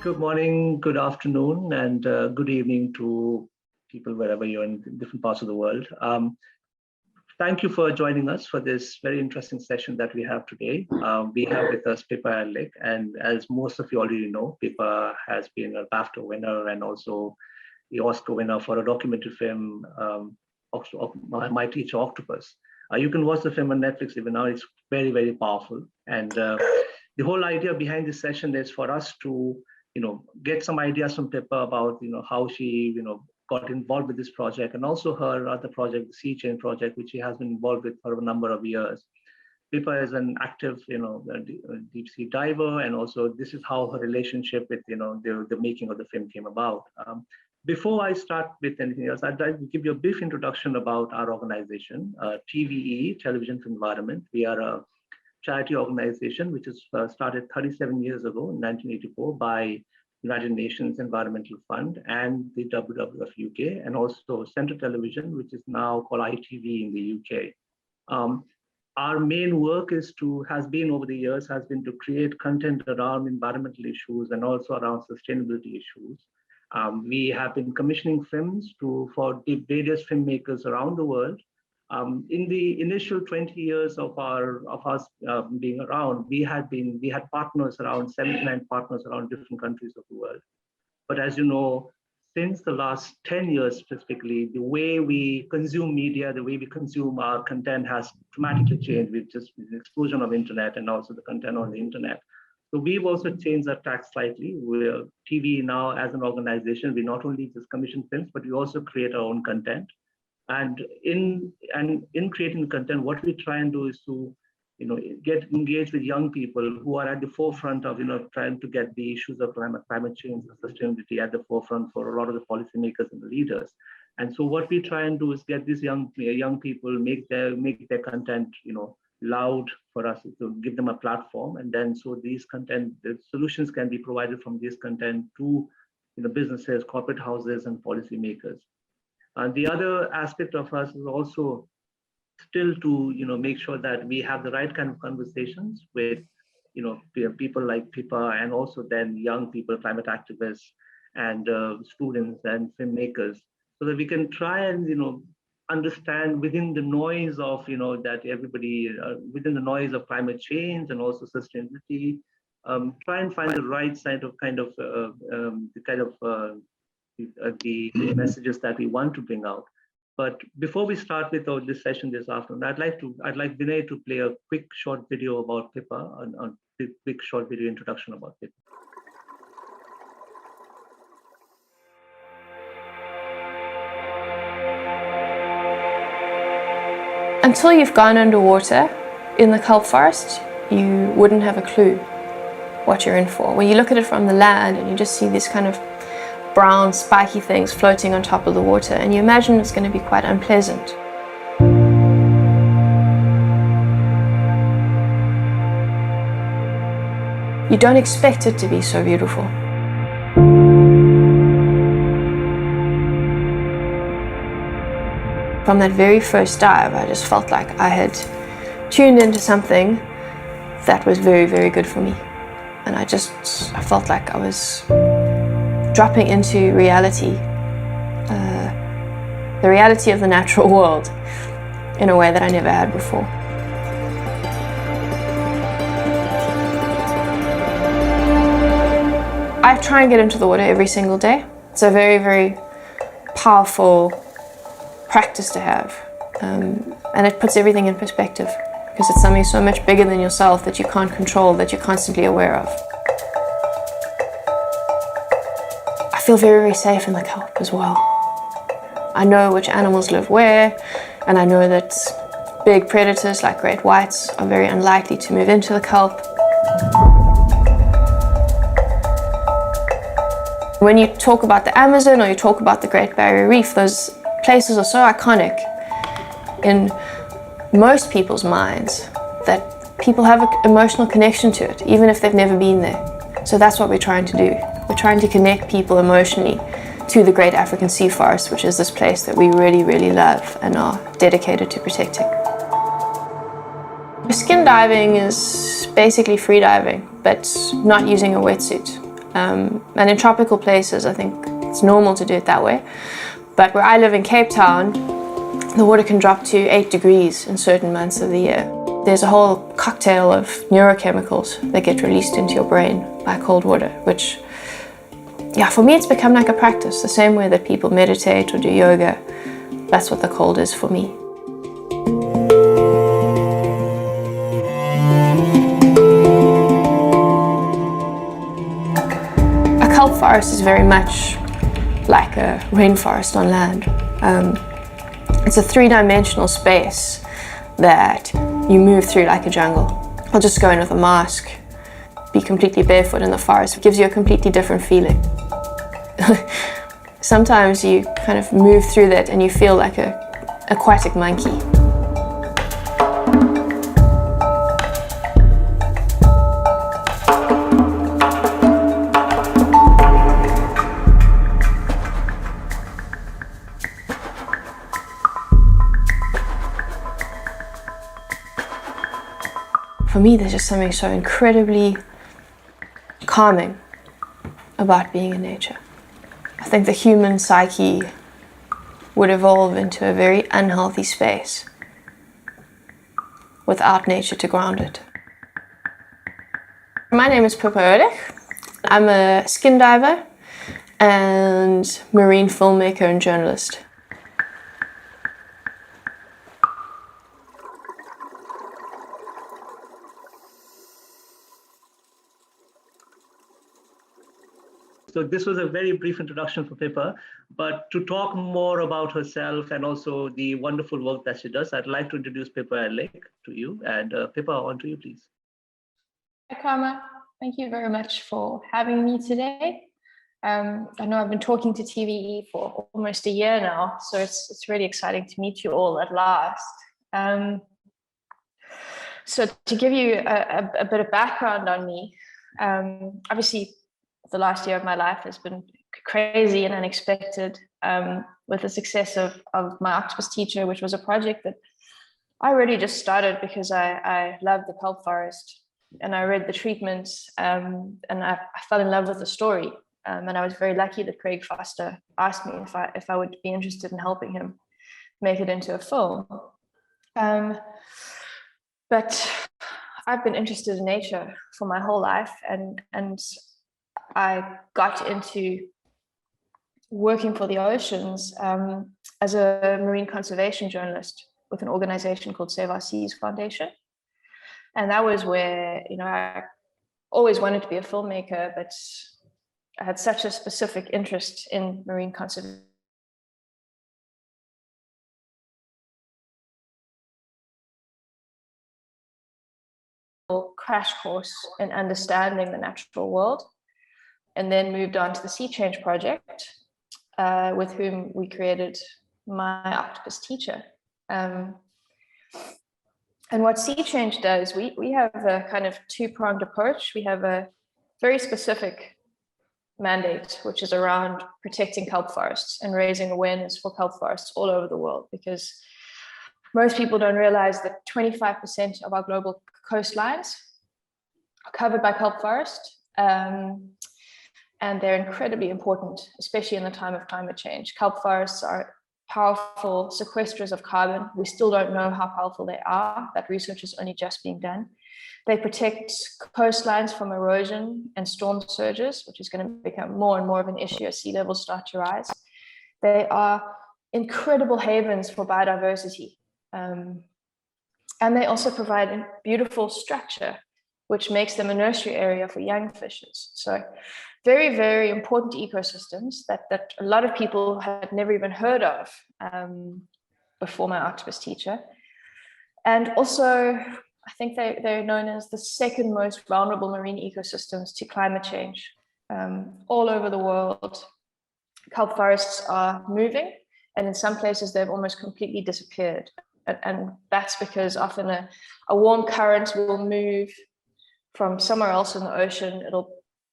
Good morning, good afternoon, and good evening to people wherever you're in different parts of the world. Thank you for joining us for this very interesting session that we have today. We have with us Pippa Ehrlich, and as most of you already know, Pippa has been a BAFTA winner and also the Oscar winner for a documentary film, My Teacher Octopus. You can watch the film on Netflix even now. It's very, very powerful. And the whole idea behind this session is for us to get some ideas from Pippa about, how she, got involved with this project, and also her other project, the Sea Chain project, which she has been involved with for a number of years. Pippa is an active, deep sea diver, and also this is how her relationship with, the making of the film came about. Before I start with anything else, I'd like to give you a brief introduction about our organization, TVE, Television for Environment. We are a charity organization which was started 37 years ago in 1984 by United Nations Environmental Fund and the WWF UK, and also Centre Television, which is now called ITV in the UK. Our main work has been to create content around environmental issues and also around sustainability issues. We have been commissioning films for the various filmmakers around the world. In the initial 20 years of us being around, we had partners, around 79 partners around different countries of the world. But as you know, since the last 10 years specifically, the way we consume media, the way we consume our content has dramatically changed with just the explosion of internet and also the content on the internet. So we've also changed our tack slightly. We're TV now as an organization. We not only just commission films, but we also create our own content. And in creating the content, what we try and do is to, get engaged with young people who are at the forefront of, trying to get the issues of climate change and sustainability at the forefront for a lot of the policymakers and the leaders. And so what we try and do is get these young people, make their content, loud for us, to give them a platform. And then so the solutions can be provided from this content to, businesses, corporate houses, and policymakers. And the other aspect of us is also still to, make sure that we have the right kind of conversations with, people like Pippa, and also then young people, climate activists, and students and filmmakers, so that we can try and, understand within the noise of, that everybody, within the noise of climate change and also sustainability, try and find the right side of the messages that we want to bring out. But before we start with this session this afternoon, I'd like Vinay to play a quick short video about Pippa, a quick short video introduction about Pippa. Until you've gone underwater in the kelp forest, you wouldn't have a clue what you're in for. When you look at it from the land and you just see these kind of brown spiky things floating on top of the water, and you imagine it's going to be quite unpleasant. You don't expect it to be so beautiful. From that very first dive, I just felt like I had tuned into something that was very, very good for me. And I felt like I was dropping into reality, the reality of the natural world, in a way that I never had before. I try and get into the water every single day. It's a very, very powerful practice to have, and it puts everything in perspective, because it's something so much bigger than yourself that you can't control, that you're constantly aware of. I feel very, very safe in the kelp as well. I know which animals live where, and I know that big predators like great whites are very unlikely to move into the kelp. When you talk about the Amazon or you talk about the Great Barrier Reef, those places are so iconic in most people's minds that people have an emotional connection to it, even if they've never been there. So that's what we're trying to do. We're trying to connect people emotionally to the Great African Sea Forest, which is this place that we really, really love and are dedicated to protecting. Skin diving is basically free diving, but not using a wetsuit. And in tropical places, I think it's normal to do it that way. But where I live in Cape Town, the water can drop to 8 degrees in certain months of the year. There's a whole cocktail of neurochemicals that get released into your brain by cold water, which, yeah, for me it's become like a practice, the same way that people meditate or do yoga. That's what the cold is for me. A kelp forest is very much like a rainforest on land. It's a 3-dimensional space that you move through like a jungle. I'll just go in with a mask, be completely barefoot in the forest. It gives you a completely different feeling. Sometimes you kind of move through that and you feel like an aquatic monkey. For me, there's just something so incredibly calming about being in nature. I think the human psyche would evolve into a very unhealthy space without nature to ground it. My name is Pippa Ehrlich. I'm a skin diver and marine filmmaker and journalist. So this was a very brief introduction for Pippa, but to talk more about herself and also the wonderful work that she does, I'd like to introduce Pippa Ehrlich to you. And Pippa, on to you, please. Hi, Karma. Thank you very much for having me today. I know I've been talking to TVE for almost a year now, so it's really exciting to meet you all at last. So to give you a bit of background on me, obviously, the last year of my life has been crazy and unexpected, with the success of My Octopus Teacher, which was a project that I really just started because I loved the kelp forest and I read the treatments, and I fell in love with the story. And I was very lucky that Craig Foster asked me if I would be interested in helping him make it into a film. But I've been interested in nature for my whole life, and I got into working for the oceans as a marine conservation journalist with an organization called Save Our Seas Foundation. And that was where, I always wanted to be a filmmaker, but I had such a specific interest in marine conservation. Crash course in understanding the natural world, and then moved on to the Sea Change project, with whom we created My Octopus Teacher. And what Sea Change does, we have a kind of two-pronged approach. We have a very specific mandate, which is around protecting kelp forests and raising awareness for kelp forests all over the world, because most people don't realize that 25% of our global coastlines are covered by kelp forest. And they're incredibly important, especially in the time of climate change. Kelp forests are powerful sequesters of carbon. We still don't know how powerful they are. That research is only just being done. They protect coastlines from erosion and storm surges, which is going to become more and more of an issue as sea levels start to rise. They are incredible havens for biodiversity. And they also provide a beautiful structure, which makes them a nursery area for young fishes. So very, very important ecosystems that a lot of people had never even heard of before My Octopus Teacher. And also, I think they're known as the second most vulnerable marine ecosystems to climate change. All over the world, kelp forests are moving, and in some places they've almost completely disappeared. And that's because often a warm current will move from somewhere else in the ocean. It'll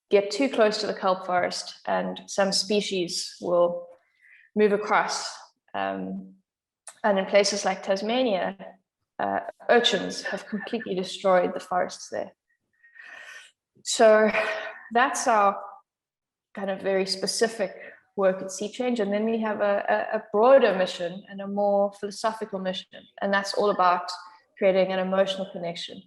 get too close to the kelp forest and some species will move across. And in places like Tasmania, urchins have completely destroyed the forests there. So that's our kind of very specific work at Sea Change. And then we have a broader mission and a more philosophical mission. And that's all about creating an emotional connection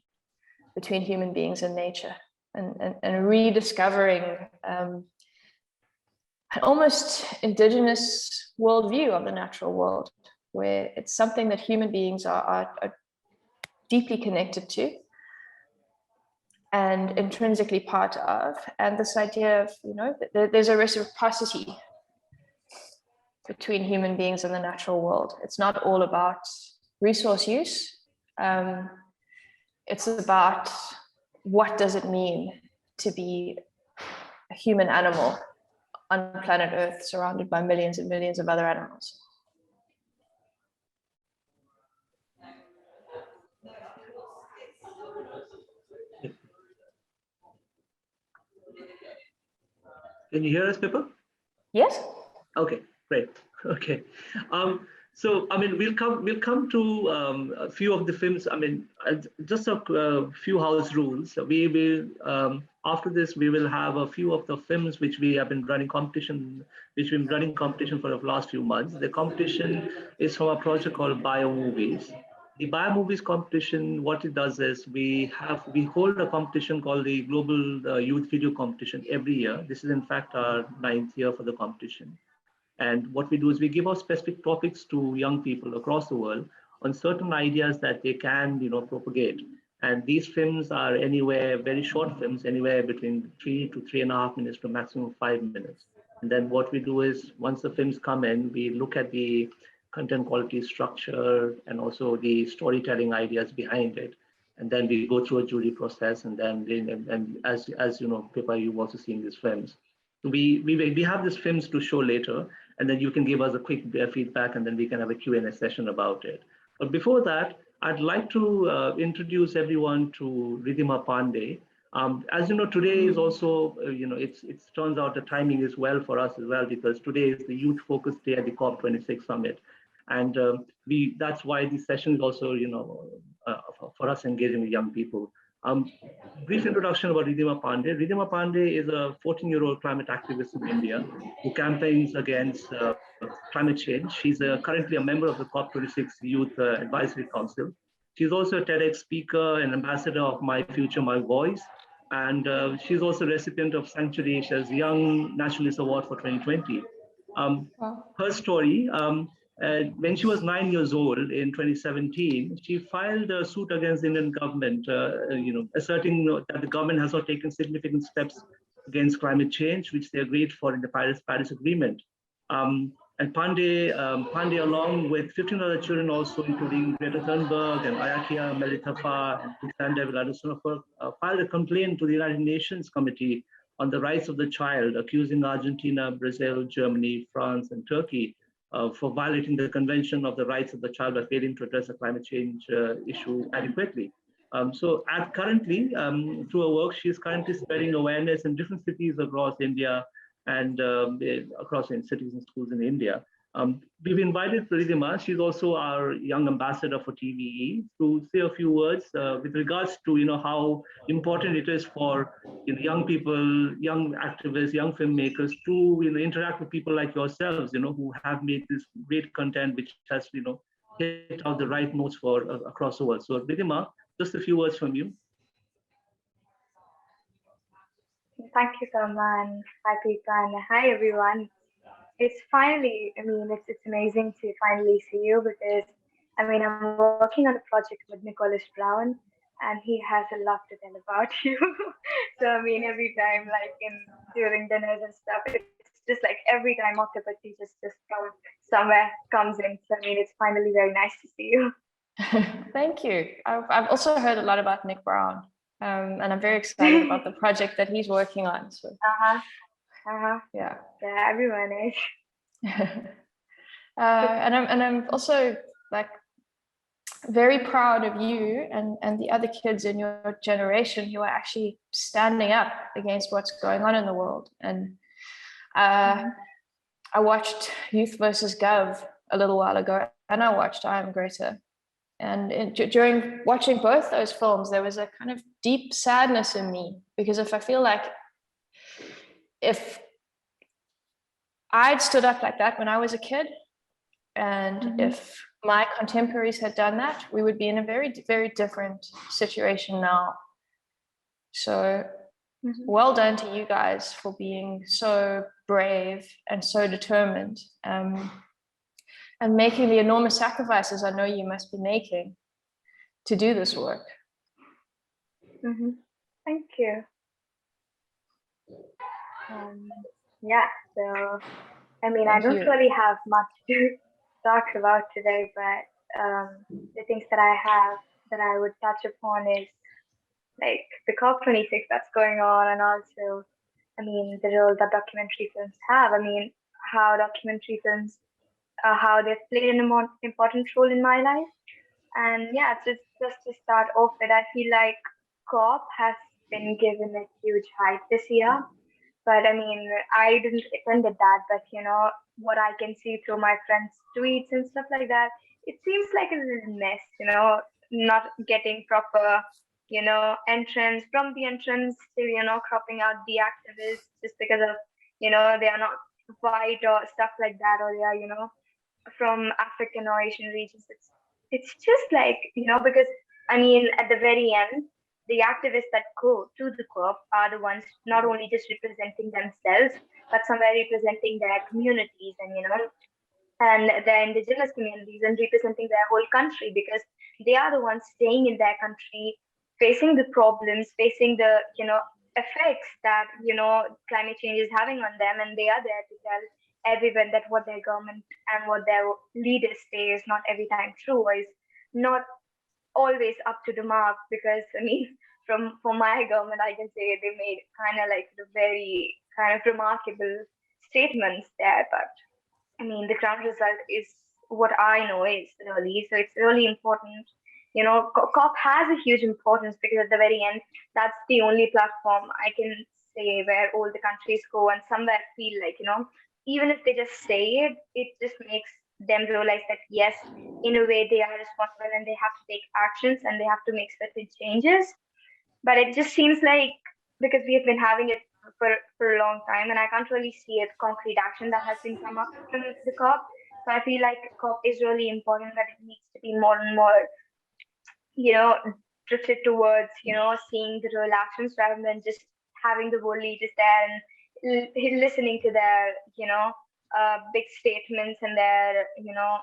between human beings and nature, and rediscovering an almost indigenous worldview of the natural world, where it's something that human beings are deeply connected to and intrinsically part of. And this idea of, there's a reciprocity between human beings and the natural world. It's not all about resource use. It's about what does it mean to be a human animal on planet Earth, surrounded by millions and millions of other animals. Can you hear us, Pippa? Yes. Okay, great. Okay. So, I mean, we'll come to a few of the films. I mean, just a few house rules. We will, after this, we will have a few of the films which we have been running competition, for the last few months. The competition is from a project called Bio Movies. The Bio Movies competition, what it does is we hold a competition called the Global Youth Video Competition every year. This is in fact our 9th year for the competition. And what we do is we give out specific topics to young people across the world on certain ideas that they can, propagate. And these films are anywhere, very short films, anywhere between 3 to 3.5 minutes to maximum 5 minutes. And then what we do is once the films come in, we look at the content quality, structure, and also the storytelling ideas behind it. And then we go through a jury process. And then, and as you know, Pippa, you've also seen these films. We have these films to show later, and then you can give us a quick feedback, and then we can have a Q&A session about it. But before that, I'd like to introduce everyone to Ridhima Pandey. As you know, today is also, it turns out the timing is well for us as well, because today is the Youth Focus Day at the COP26 Summit. And that's why this session is also, for us engaging with young people. Brief introduction about Ridhima Pandey. Ridhima Pandey is a 14-year-old climate activist in India who campaigns against climate change. She's currently a member of the COP26 Youth Advisory Council. She's also a TEDx speaker and ambassador of My Future, My Voice. And she's also recipient of Sanctuary Asia's Young Nationalist Award for 2020. Her story, when she was 9 years old in 2017, she filed a suit against the Indian government, asserting that the government has not taken significant steps against climate change, which they agreed for in the Paris Agreement. And Pandey, along with 15 other children, also including Greta Thunberg and Ayakia Melithafa and Alexander Vladislavov, filed a complaint to the United Nations Committee on the Rights of the Child, accusing Argentina, Brazil, Germany, France, and Turkey for violating the Convention of the Rights of the Child by failing to address the climate change issue adequately. Currently, through her work, she is currently spreading awareness in different cities across India and across cities and schools in India. We've invited Ridhima. She's also our young ambassador for TVE to say a few words with regards to how important it is for young people, young activists, young filmmakers to interact with people like yourselves, who have made this great content which has hit out the right notes for across the world. So Ridhima, just a few words from you. Thank you so much. Hi, Pippa, and hi, everyone. It's finally, it's amazing to finally see you, because, I'm working on a project with Nicholas Brown, and he has a lot to tell about you. So, every time, during dinners and stuff, it's just like every time Octopus Teacher just comes in. So, it's finally very nice to see you. Thank you. I've also heard a lot about Nick Brown. And I'm very excited about the project that he's working on. So. Yeah, everyone is. And I'm also very proud of you and the other kids in your generation who are actually standing up against what's going on in the world. And I watched Youth versus Gov a little while ago, and I watched I Am Greta. And during watching both those films, there was a kind of deep sadness in me, because if I'd stood up like that when I was a kid. And if my contemporaries had done that, we would be in a very, very different situation now. So well done to you guys for being so brave and so determined, and making the enormous sacrifices I know you must be making to do this work. Thank you. Yeah, so I mean, I don't really have much to talk about today, but the things that I have that I would touch upon is like the COP26 that's going on, and also, I mean, the role that documentary films have. I mean, how documentary films, how they've played an important role in my life. And yeah, just to start off with, I feel like COP has been given a huge hype this year. But I mean, I didn't attend that, but you know, what I can see through my friends' tweets and stuff like that, it seems like a little mess, you know, not getting proper, you know, entrance from the entrance to, you know, cropping out the activists just because of, you know, they are not white or stuff like that, or they are, you know, from African or Asian regions. It's just like, you know, because I mean, at the very end, the activists that go to the COP are the ones not only just representing themselves, but somewhere representing their communities and, you know, and their indigenous communities and representing their whole country, because they are the ones staying in their country, facing the problems, facing the, you know, effects that, you know, climate change is having on them. And they are there to tell everyone that what their government and what their leaders say is not every time true, or is not always up to the mark. Because I mean, for my government, I can say they made kind of like the very kind of remarkable statements there, but I mean, the ground result is what I know is really. So it's really important. You know, COP has a huge importance because at the very end, that's the only platform I can say where all the countries go and somewhere feel like, you know, even if they just say it, it just makes them realize that yes, in a way they are responsible and they have to take actions and they have to make certain changes. But it just seems like, because we have been having it for a long time, and I can't really see a concrete action that has been come up from the COP. So I feel like COP is really important, but it needs to be more and more, you know, drifted towards, you know, seeing the real actions rather than just having the world leaders there and listening to their, you know, big statements and their, you know,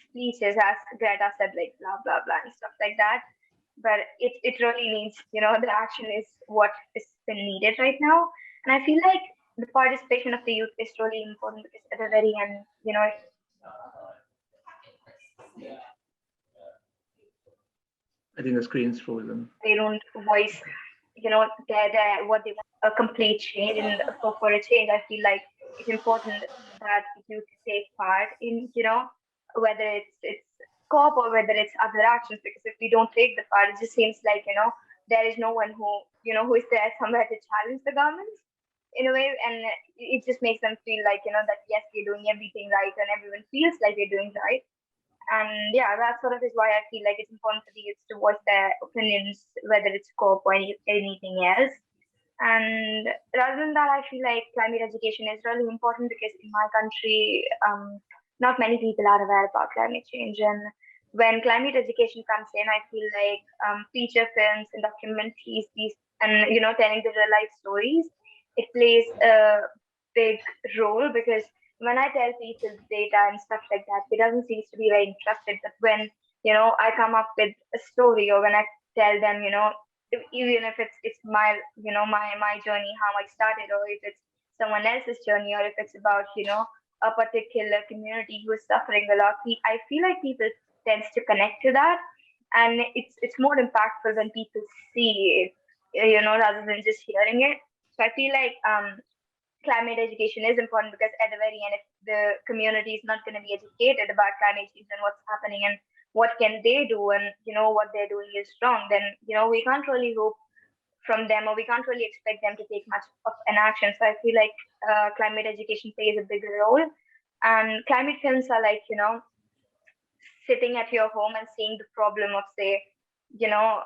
speeches, as Greta said, like blah blah blah and stuff like that. But it really needs, you know, the action is what is been needed right now. And I feel like the participation of the youth is really important, because at the very end, you know, I think the screen's frozen. they don't voice, you know, their what they want, a complete change. And for a change, I feel like it's important that youth take part in, you know, whether it's COP or whether it's other actions. Because if we don't take the part, it just seems like, you know, there is no one who, you know, who is there somewhere to challenge the government in a way. And it just makes them feel like, you know, that yes, we're doing everything right and everyone feels like we're doing right. And yeah, that sort of is why I feel like it's important for the youth to voice their opinions, whether it's COP or anything else. And rather than that, I feel like climate education is really important, because in my country, not many people are aware about climate change. And when climate education comes in, I feel like feature films and documentaries, these, and you know, telling the real life stories, it plays a big role. Because when I tell people data and stuff like that, it doesn't seem to be very interested. But when, you know, I come up with a story, or when I tell them, you know, even if it's my, you know, my journey, how I started, or if it's someone else's journey, or if it's about, you know, a particular community who is suffering a lot, I feel like people tends to connect to that. And it's more impactful when people see it, you know, rather than just hearing it. So I feel like climate education is important, because at the very end, if the community is not going to be educated about climate change and what's happening and what can they do, and you know, what they're doing is wrong, then you know, we can't really hope from them, or we can't really expect them to take much of an action. So I feel like climate education plays a bigger role. And climate films are like, you know, sitting at your home and seeing the problem of, say, you know,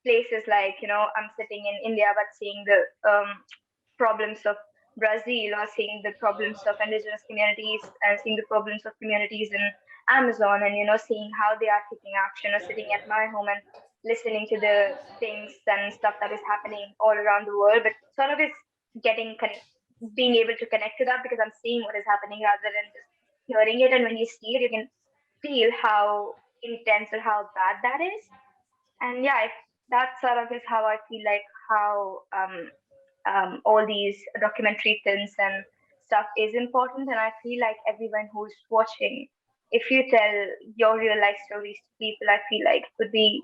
places like, you know, I'm sitting in India, but seeing the problems of Brazil, or seeing the problems of indigenous communities and seeing the problems of communities in Amazon, and seeing how they are taking action, or sitting at my home and listening to the things and stuff that is happening all around the world, but sort of is being able to connect to that because I'm seeing what is happening rather than just hearing it. And when you see it, you can feel how intense or how bad that is. And yeah, that sort of is how I feel like how all these documentary films and stuff is important. And I feel like everyone who's watching, if you tell your real life stories to people, I feel like it would be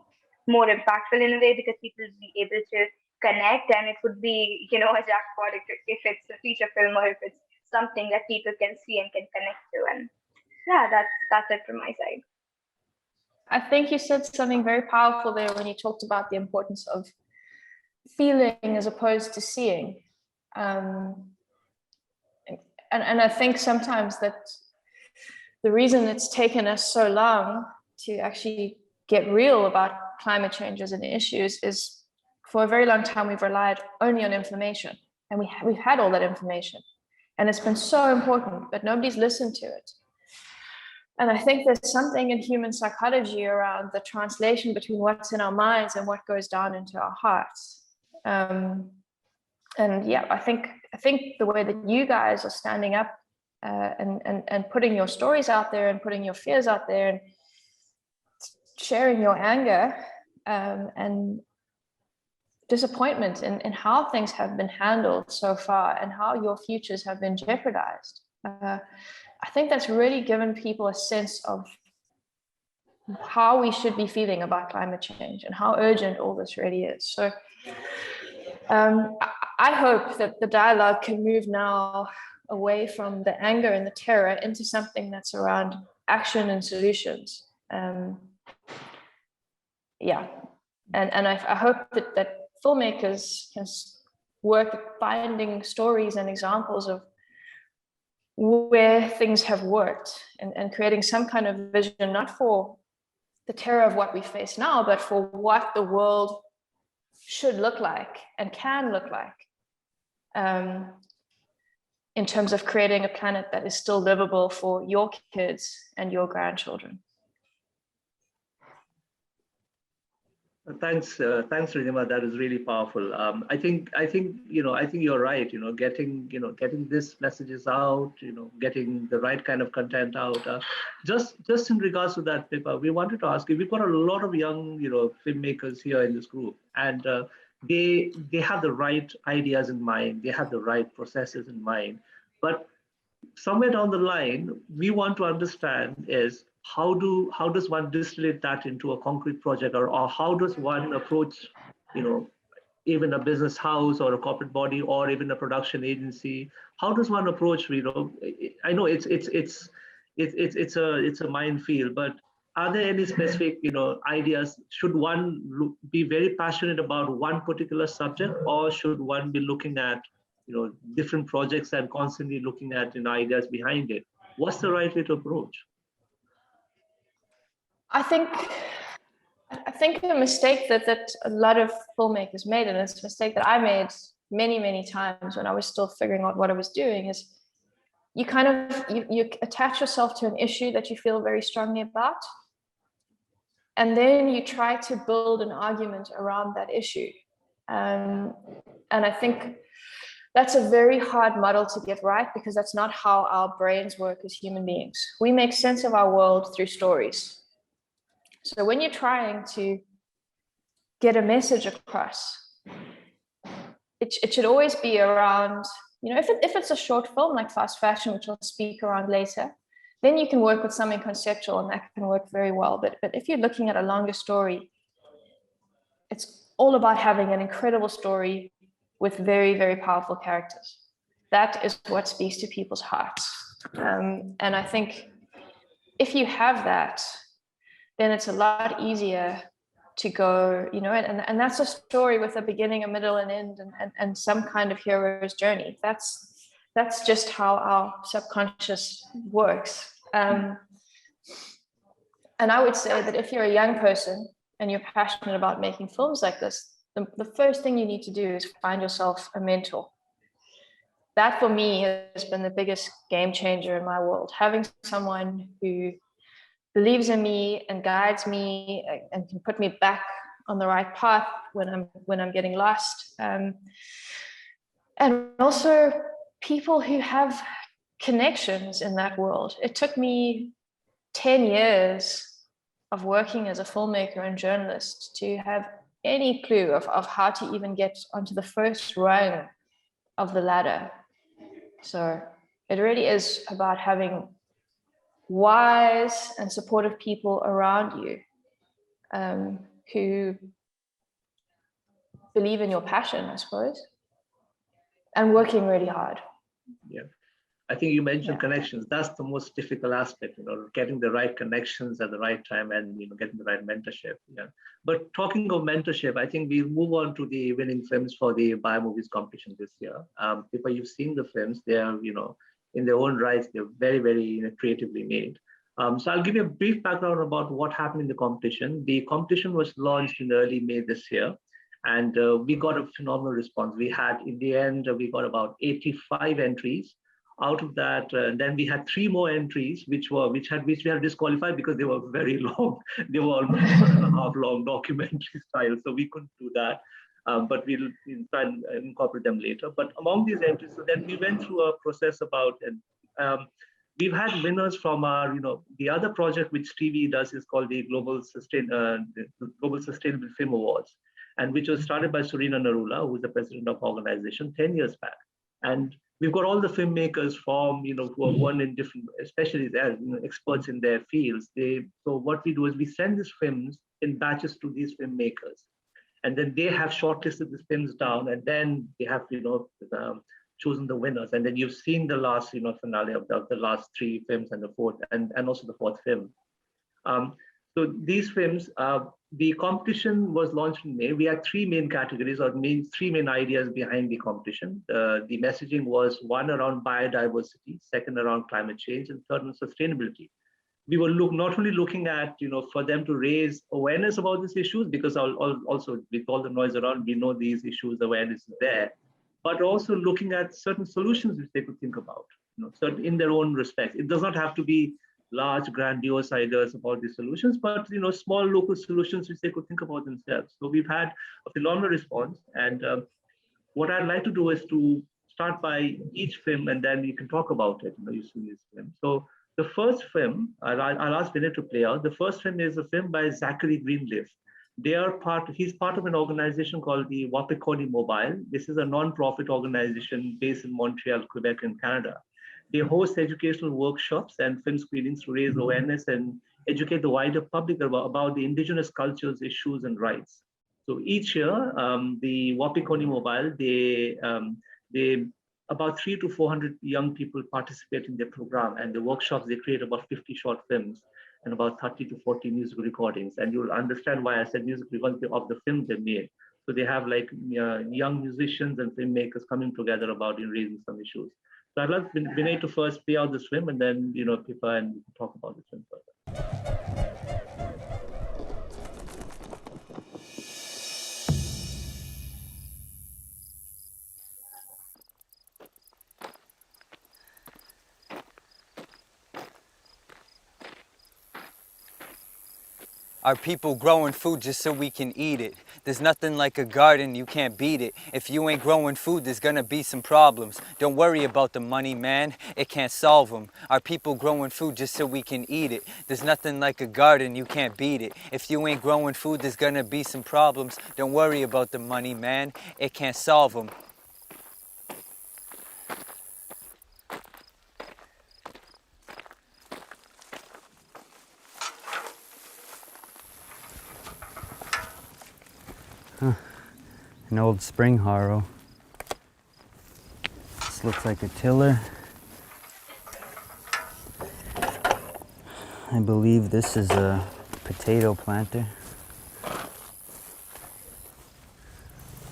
more impactful in a way because people would be able to connect, and it would be, a jackpot if it's a feature film or if it's something that people can see and can connect to. And yeah, that's it from my side. I think you said something very powerful there when you talked about the importance of feeling as opposed to seeing. And I think sometimes that the reason it's taken us so long to actually get real about climate change as an issue is for a very long time we've relied only on information, and we've had all that information, and it's been so important, but nobody's listened to it. And I think there's something in human psychology around the translation between what's in our minds and what goes down into our hearts. And yeah, I think the way that you guys are standing up and putting your stories out there and putting your fears out there and sharing your anger and disappointment in how things have been handled so far and how your futures have been jeopardized. I think that's really given people a sense of how we should be feeling about climate change and how urgent all this really is. So I hope that the dialogue can move now away from the anger and the terror into something that's around action and solutions. Yeah, and I hope that filmmakers can work at finding stories and examples of where things have worked and creating some kind of vision, not for the terror of what we face now, but for what the world should look like and can look like in terms of creating a planet that is still livable for your kids and your grandchildren. Thanks, Ridhima. That is really powerful. I think you're right. Getting this messages out. Getting the right kind of content out. Just in regards to that, Pippa, we wanted to ask you. We've got a lot of young, filmmakers here in this group, and they have the right ideas in mind. They have the right processes in mind, but somewhere down the line, we want to understand is how does one distillate that into a concrete project, or how does one approach, even a business house or a corporate body or even a production agency? How does one approach? I know it's a minefield, but are there any specific ideas? Should one be very passionate about one particular subject, or should one be looking at different projects and constantly looking at ideas behind it? What's the right way to approach? I think a mistake that a lot of filmmakers made, and it's a mistake that I made many times when I was still figuring out what I was doing, is you you attach yourself to an issue that you feel very strongly about, and then you try to build an argument around that issue. And I think that's a very hard model to get right, because that's not how our brains work as human beings. We make sense of our world through stories. So when you're trying to get a message across, it should always be around, if it's a short film like Fast Fashion, which I'll speak around later, then you can work with something conceptual and that can work very well. But if you're looking at a longer story, it's all about having an incredible story with very, very powerful characters. That is what speaks to people's hearts. And I think if you have that, then it's a lot easier to go, and that's a story with a beginning, a middle, and end, and some kind of hero's journey. That's just how our subconscious works. And I would say that if you're a young person and you're passionate about making films like this, the first thing you need to do is find yourself a mentor. that for me has been the biggest game changer in my world. Having someone who believes in me and guides me and can put me back on the right path when I'm getting lost. And also people who have connections in that world. It took me 10 years of working as a filmmaker and journalist to have any clue of how to even get onto the first rung of the ladder. So it really is about having wise and supportive people around you who believe in your passion, I suppose, and working really hard. Yeah. I think you mentioned connections. That's the most difficult aspect, getting the right connections at the right time and, getting the right mentorship. Yeah. But talking of mentorship, I think we'll move on to the winning films for the Biomovies competition this year. Pippa, you've seen the films. They are, in their own rights, they're very, very creatively made. So I'll give you a brief background about what happened in the competition. The competition was launched in early May this year, and we got a phenomenal response. We had, in the end, we got about 85 entries. Out of that, then we had 3 more entries, which we had disqualified because they were very long. They were almost 1.5 long documentary style, so we couldn't do that. But we'll try and incorporate them later. But among these entries, so then we went through a process about, we've had winners from our, the other project which TV does is called the Global Sustainable Film Awards, and which was started by Surina Narula, who is the president of the organization 10 years back. And we've got all the filmmakers from, who are won in different, especially as experts in their fields. So what we do is we send these films in batches to these filmmakers, and then they have shortlisted these films down, and then they have, chosen the winners. And then you've seen the last, finale of the last 3 films and the fourth, and also the 4th film. So these films, the competition was launched in May. We had 3 main categories, or 3 main ideas behind the competition. The messaging was 1 around biodiversity, 2nd around climate change, and 3rd on sustainability. We were not only looking at, for them to raise awareness about these issues, because also with all the noise around, we know these issues, awareness is there, but also looking at certain solutions which they could think about, certain in their own respects. It does not have to be large, grandiose ideas about these solutions, but small local solutions which they could think about themselves. So we've had a phenomenal response, and what I'd like to do is to start by each film, and then we can talk about it. You've seen this film. So the first film, I'll ask Vinay to play out. The first film is a film by Zachary Greenleaf. He's part of an organization called the Wapikoni Mobile. This is a non-profit organization based in Montreal, Quebec, in Canada. They host educational workshops and film screenings to raise awareness and educate the wider public about the indigenous cultures, issues, and rights. So each year, the Wapikoni Mobile, they about 300 to 400 young people participate in their program, and the workshops, they create about 50 short films and about 30 to 40 musical recordings. And you'll understand why I said music because of the films they made. So they have like young musicians and filmmakers coming together about raising some issues. So I'd like Vinay to first play out this film, and then Pippa, and we can talk about this film further. Our people growing food just so we can eat it. There's nothing like a garden, you can't beat it. If you ain't growing food, there's gonna be some problems. Don't worry about the money, man, it can't solve them. Our people growing food just so we can eat it. There's nothing like a garden, you can't beat it. If you ain't growing food, there's gonna be some problems. Don't worry about the money, man, it can't solve them. An old spring harrow. This looks like a tiller. I believe this is a potato planter.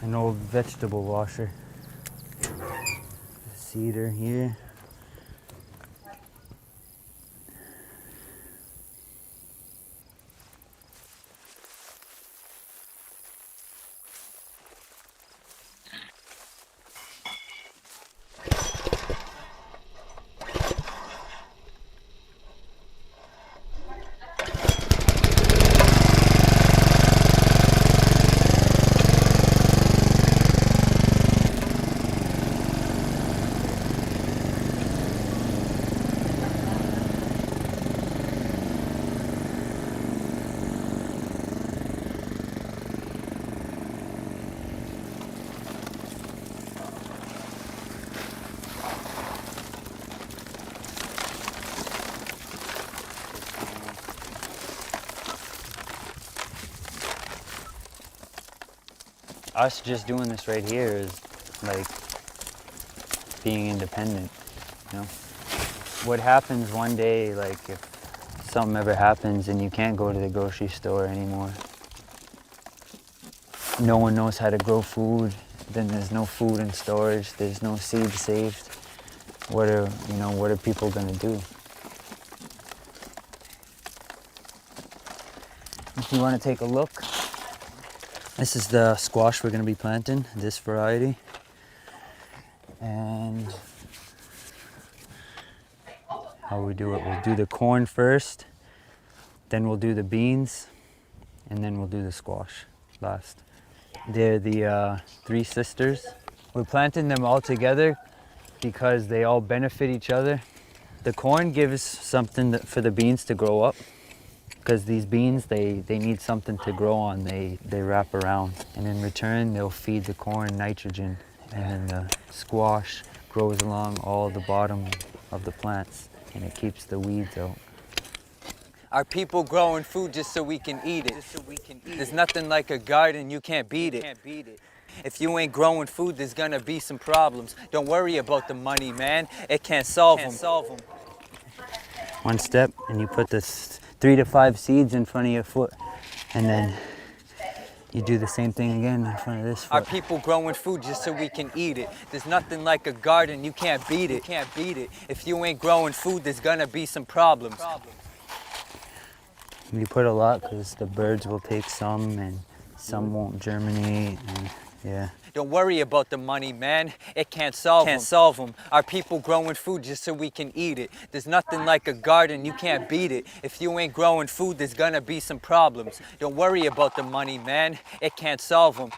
An old vegetable washer. A cedar here. us just doing this right here is like being independent, you know? What happens one day, like if something ever happens and you can't go to the grocery store anymore, no one knows how to grow food, then there's no food in storage, there's no seed saved. What are people gonna do? If you want to take a look, this is the squash we're gonna be planting, this variety. And how we do it, we'll do the corn first, then we'll do the beans, and then we'll do the squash last. They're the three sisters. We're planting them all together because they all benefit each other. The corn gives something for the beans to grow up, because these beans, they need something to grow on, they wrap around. And in return, they'll feed the corn nitrogen, and then the squash grows along all the bottom of the plants, and it keeps the weeds out. Our people growing food just so we can eat it. There's nothing like a garden, you can't beat it. If you ain't growing food, there's gonna be some problems. Don't worry about the money, man. It can't solve them. One step, and you put this 3 to 5 seeds in front of your foot, and then you do the same thing again in front of this foot. Our people growing food just so we can eat it. There's nothing like a garden, you can't beat it. If you ain't growing food, there's gonna be some problems. You put a lot because the birds will take some and some won't germinate, and yeah. Don't worry about the money, man. It can't solve them. Our people growing food just so we can eat it. There's nothing like a garden, you can't beat it. If you ain't growing food, there's gonna be some problems. Don't worry about the money, man. It can't solve them.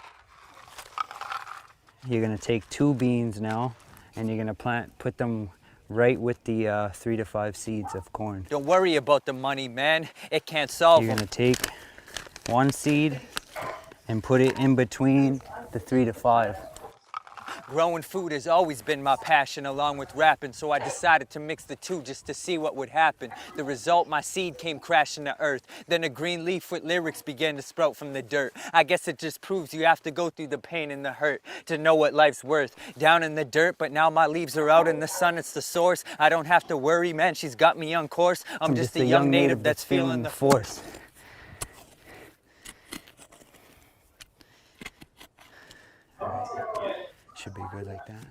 You're gonna take 2 beans now, and you're gonna put them right with the 3 to 5 seeds of corn. Don't worry about the money, man. It can't solve them. You're gonna take 1 seed and put it in between the 3 to 5. Growing food has always been my passion along with rapping, so I decided to mix the two just to see what would happen. The result, my seed came crashing to earth. Then a green leaf with lyrics began to sprout from the dirt. I guess it just proves you have to go through the pain and the hurt to know what life's worth. Down in the dirt, but now my leaves are out in the sun, it's the source. I don't have to worry, man, she's got me on course. I'm just a young native that's feeling the force. Should be good like that.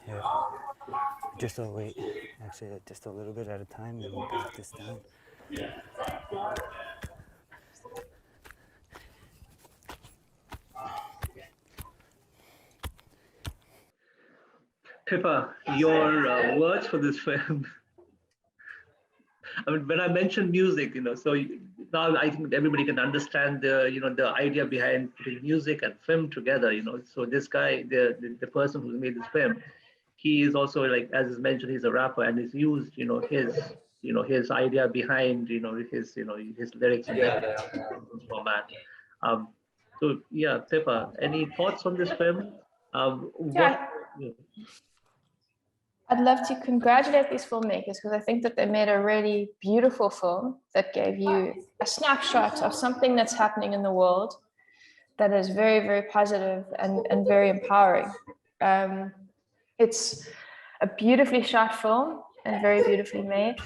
Yeah. Just wait. Actually, just a little bit at a time, and we'll back this down. Pippa, your words for this film. I mean, when I mentioned music, so now I think everybody can understand the idea behind putting music and film together. So this guy, the person who made this film, he is also, like as is mentioned, he's a rapper, and he's used his idea behind his lyrics in that format. So yeah, Pippa, any thoughts on this film? I'd love to congratulate these filmmakers because I think that they made a really beautiful film that gave you a snapshot of something that's happening in the world that is very, very positive and very empowering. It's a beautifully shot film and very beautifully made.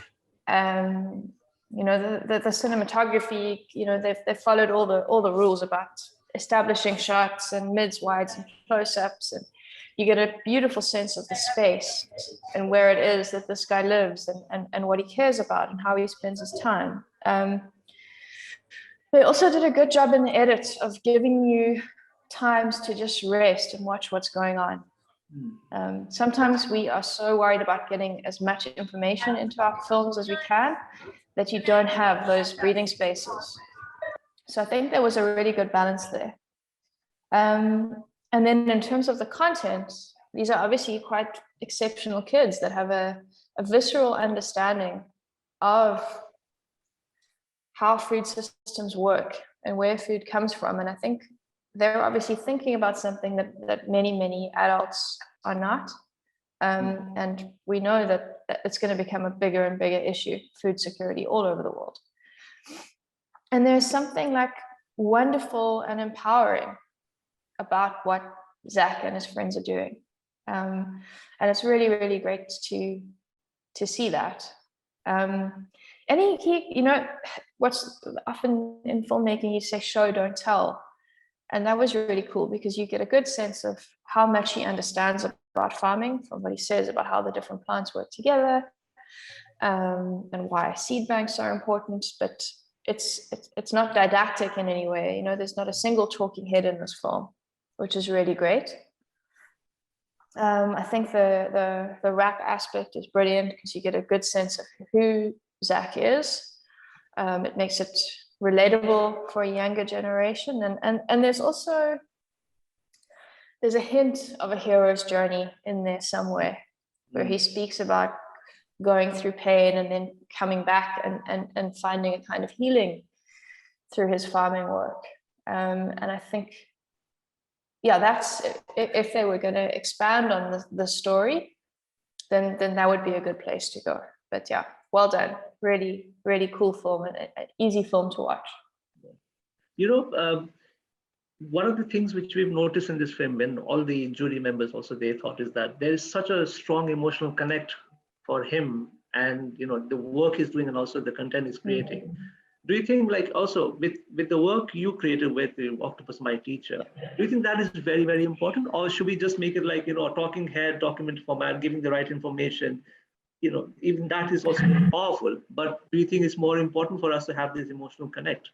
The cinematography, they've followed all the rules about establishing shots and mids, wides, and close-ups, and you get a beautiful sense of the space and where it is that this guy lives and what he cares about and how he spends his time. They also did a good job in the edit of giving you times to just rest and watch what's going on. Sometimes we are so worried about getting as much information into our films as we can that you don't have those breathing spaces. So I think there was a really good balance there. And then in terms of the content, these are obviously quite exceptional kids that have a visceral understanding of how food systems work and where food comes from. And I think they're obviously thinking about something that many adults are not. And we know that it's going to become a bigger and bigger issue, food security all over the world. And there's something like wonderful and empowering about what Zach and his friends are doing. And it's really, really great to see that. And he, you know, what's often in filmmaking, you say show, don't tell. And that was really cool because you get a good sense of how much he understands about farming from what he says about how the different plants work together, and why seed banks are important. But it's not didactic in any way. You know, there's not a single talking head in this film, which is really great. I think the rap aspect is brilliant because you get a good sense of who Zach is. It makes it relatable for a younger generation, and there's a hint of a hero's journey in there somewhere, where he speaks about going through pain and then coming back and finding a kind of healing through his farming work. And I think, yeah, that's, if they were going to expand on the story, then that would be a good place to go. But yeah, well done. Really, really cool film and an easy film to watch. You know, one of the things which we've noticed in this film, and all the jury members also, they thought, is that there is such a strong emotional connect for him and, you know, the work he's doing and also the content he's creating. Mm-hmm. Do you think, like, also with the work you created with the Octopus My Teacher, do you think that is very, very important? Or should we just make it like, you know, a talking head document format, giving the right information? You know, even that is also powerful. But do you think it's more important for us to have this emotional connect?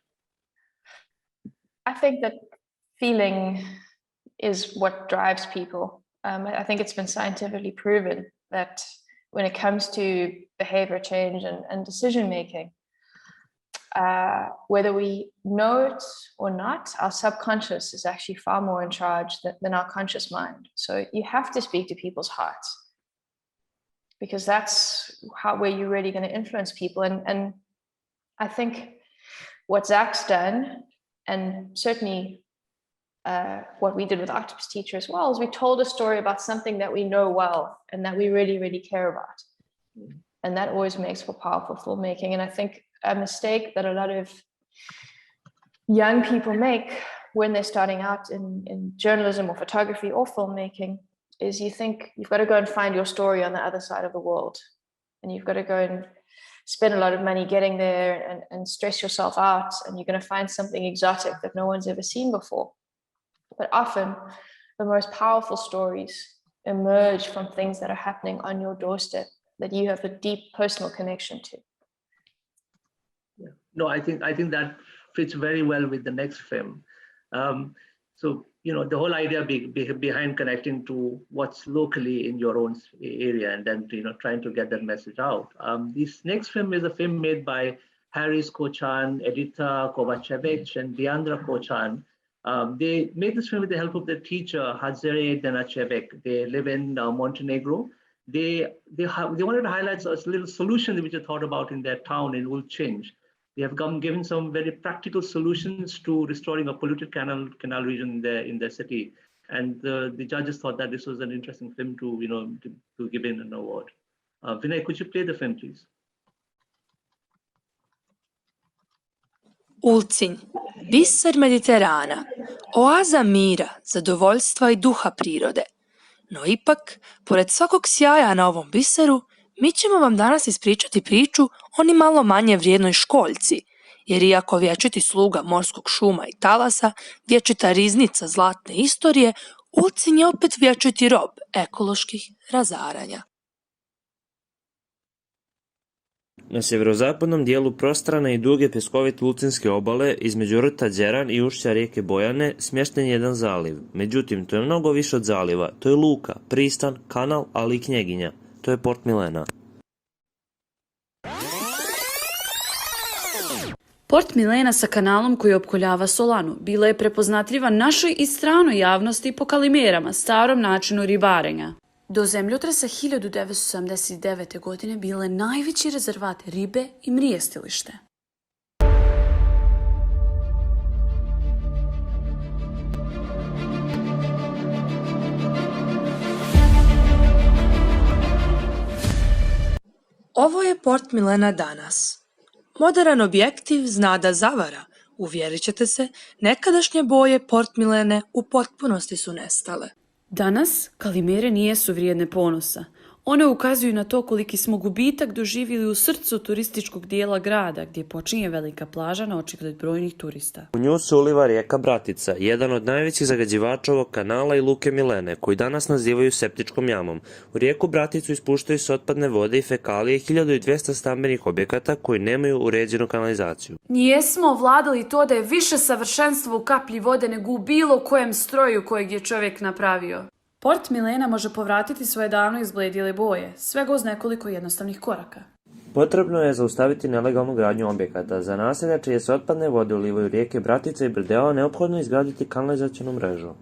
I think that feeling is what drives people. I think it's been scientifically proven that when it comes to behavior change and decision making, whether we know it or not, our subconscious is actually far more in charge than our conscious mind. So you have to speak to people's hearts, because that's where you're really going to influence people. And I think what Zach's done, and certainly what we did with Octopus Teacher as well, is we told a story about something that we know well and that we really, really care about. And that always makes for powerful filmmaking. And I think a mistake that a lot of young people make when they're starting out in journalism or photography or filmmaking is you think you've got to go and find your story on the other side of the world. And you've got to go and spend a lot of money getting there and stress yourself out. And you're going to find something exotic that no one's ever seen before. But often the most powerful stories emerge from things that are happening on your doorstep that you have a deep personal connection to. Yeah. No, I think that fits very well with the next film. So, you know, the whole idea behind connecting to what's locally in your own area and then, you know, trying to get that message out. This next film is a film made by Haris Kochan, Edita Kovacevic, and Diandra Kochan. They made this film with the help of their teacher, Hazare Denachevek. They live in Montenegro. They wanted to highlight a little solution which they thought about in their town in Ulcinj. They have given some very practical solutions to restoring a polluted canal region in their city. And the judges thought that this was an interesting film to, you know, to give in an award. Vinay, could you play the film, please? Ulcinj, biser Mediterana, oaza mira, zadovoljstva I duha prirode. No ipak, pored svakog sjaja na ovom biseru, mi ćemo vam danas ispričati priču o ni malo manje vrijednoj školjci, jer iako vječiti sluga morskog šuma I talasa, vječita riznica zlatne istorije, Ulcinj je opet vječiti rob ekoloških razaranja. Na sjeverozapadnom dijelu prostrane I duge pjeskovite Ulcinjske obale, između rta Đeran I ušća rijeke Bojane, smješten je jedan zaliv. Međutim, to je mnogo više od zaliva. To je luka, pristan, kanal, ali I knjeginja. To je Port Milena. Port Milena sa kanalom koji opkoljava Solanu bila je prepoznatljiva našoj I stranoj javnosti po kalimerama, starom načinu ribarenja. Do zemljotresa 1979. godine bila je najveći rezervat ribe I mrijestilište. Ovo je Port Milena danas. Moderan objektiv zna da zavara, Uvjerit ćete se, nekadašnje boje Port Milene u potpunosti su nestale. Danas kalimere nijesu vrijedne ponosa. One ukazuju na to koliki smo gubitak doživjeli u srcu turističkog dijela grada, gdje počinje velika plaža na očigled brojnih turista. U nju se uliva rijeka Bratica, jedan od najvećih zagađivača ovog kanala i luke Milene, koji danas nazivaju septičkom jamom. U rijeku Braticu ispuštaju se otpadne vode i fekalije 1200 stambenih objekata koji nemaju uređenu kanalizaciju. Nijesmo ovladali to da je više savršenstvo u kaplji vode nego u bilo kojem stroju kojeg je čovjek napravio. Port Milena može povratiti svoje davno izbledjele boje, svega uz nekoliko jednostavnih koraka. Potrebno je zaustaviti nelegalnu gradnju objekata. Za naselja čije se otpadne vode ulivaju rijeke Bratica i Brdeva, neophodno je izgraditi kanalizacionu mrežu.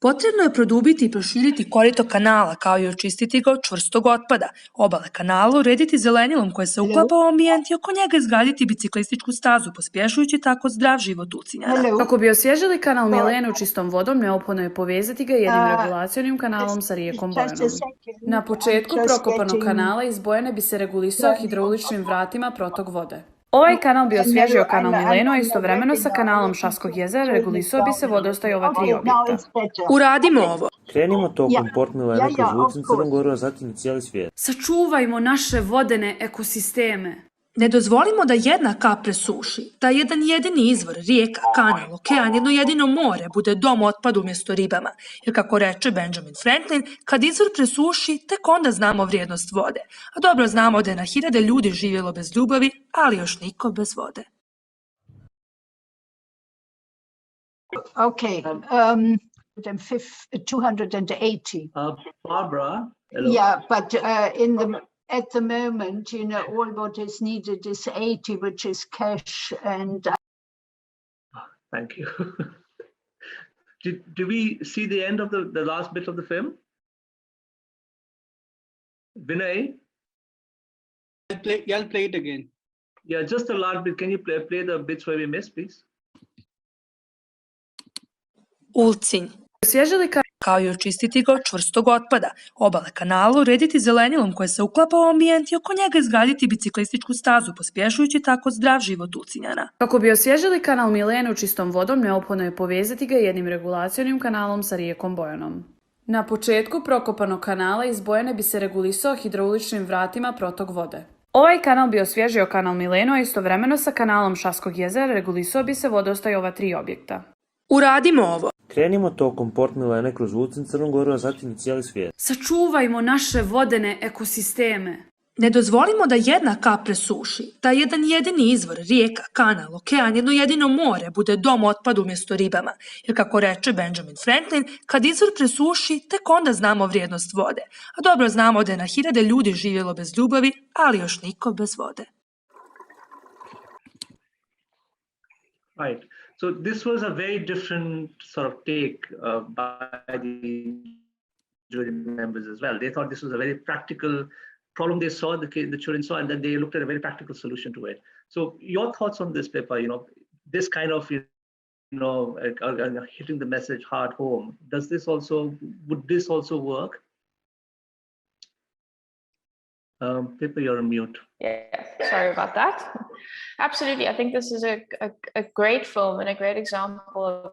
Potrebno je produbiti i proširiti korito kanala, kao i očistiti ga od čvrstog otpada, obale kanala urediti zelenilom koje se uklapa u ambijent i oko njega izgraditi biciklističku stazu, pospješujući tako zdrav život Ulcinjana. Kako bi osvježili kanal Milenu čistom vodom, neophodno je povezati ga jednim regulacionim kanalom sa rijekom Bojanom. Na početku prokopanog kanala iz Bojane bi se regulisao hidrauličnim vratima protok vode. Ovaj kanal bi osvježio kanal Milenu, a istovremeno sa kanalom Šaskog jezera regulisao bi se vodostaj ova 3 objekta. Uradimo ovo. Krenimo tokom Port Milene kroz Lucin, Crnu Goru, a zatim i cijeli svijet. Sačuvajmo naše vodene ekosisteme. Ne dozvolimo da jedna kap presuši, da jedan jedini izvor, rijeka, kanal, okean, jedno jedino more bude dom otpadu umjesto ribama. Jer kako reče Benjamin Franklin, kad izvor presuši, tek onda znamo vrijednost vode. A dobro znamo da je na hiljade ljudi živjelo bez ljubavi, ali još niko bez vode. Okay, 280. Barbara, hello. Yeah, but at the moment, you know, all what is needed is 80, which is cash and. Thank you. Did we see the end of the last bit of the film? Vinay? I'll play it again. Yeah, just the last bit. Can you play the bits where we missed, please? Ulcinj. Osvježili kao i očistiti ga od čvrstog otpada, obale kanala urediti zelenilom koje se uklapa u ambijent i oko njega izgraditi biciklističku stazu, pospješujući tako zdrav život Ulcinjana. Kako bi osvježili kanal Milenu čistom vodom, neophodno je povezati ga jednim regulacionim kanalom sa rijekom Bojanom. Na početku prokopanog kanala iz Bojane bi se regulisao hidrauličnim vratima protok vode. Ovaj kanal bi osvježio kanal Milenu, a istovremeno sa kanalom Šaskog jezera regulisao bi se vodostaj ova 3 objekta. Uradimo ovo. Krenimo tokom Port Milene kroz Lucin, Crnu Goru, a zatim i cijeli svijet. Sačuvajmo naše vodene ekosisteme. Ne dozvolimo da jedna kap presuši, da jedan jedini izvor, rijeka, kanal, okean, jedno jedino more bude dom otpadu umjesto ribama. Jer kako reče Benjamin Franklin, kad izvor presuši, tek onda znamo vrijednost vode. A dobro znamo da je na hiljade ljudi živjelo bez ljubavi, ali još niko bez vode. Right. So this was a very different sort of take by the jury members as well. They thought this was a very practical problem they saw, the children saw, and then they looked at a very practical solution to it. So your thoughts on this paper, you know, this kind of, hitting the message hard home, would this also work? Pippa, you're on mute. Yeah, sorry about that. Absolutely. I think this is a great film and a great example of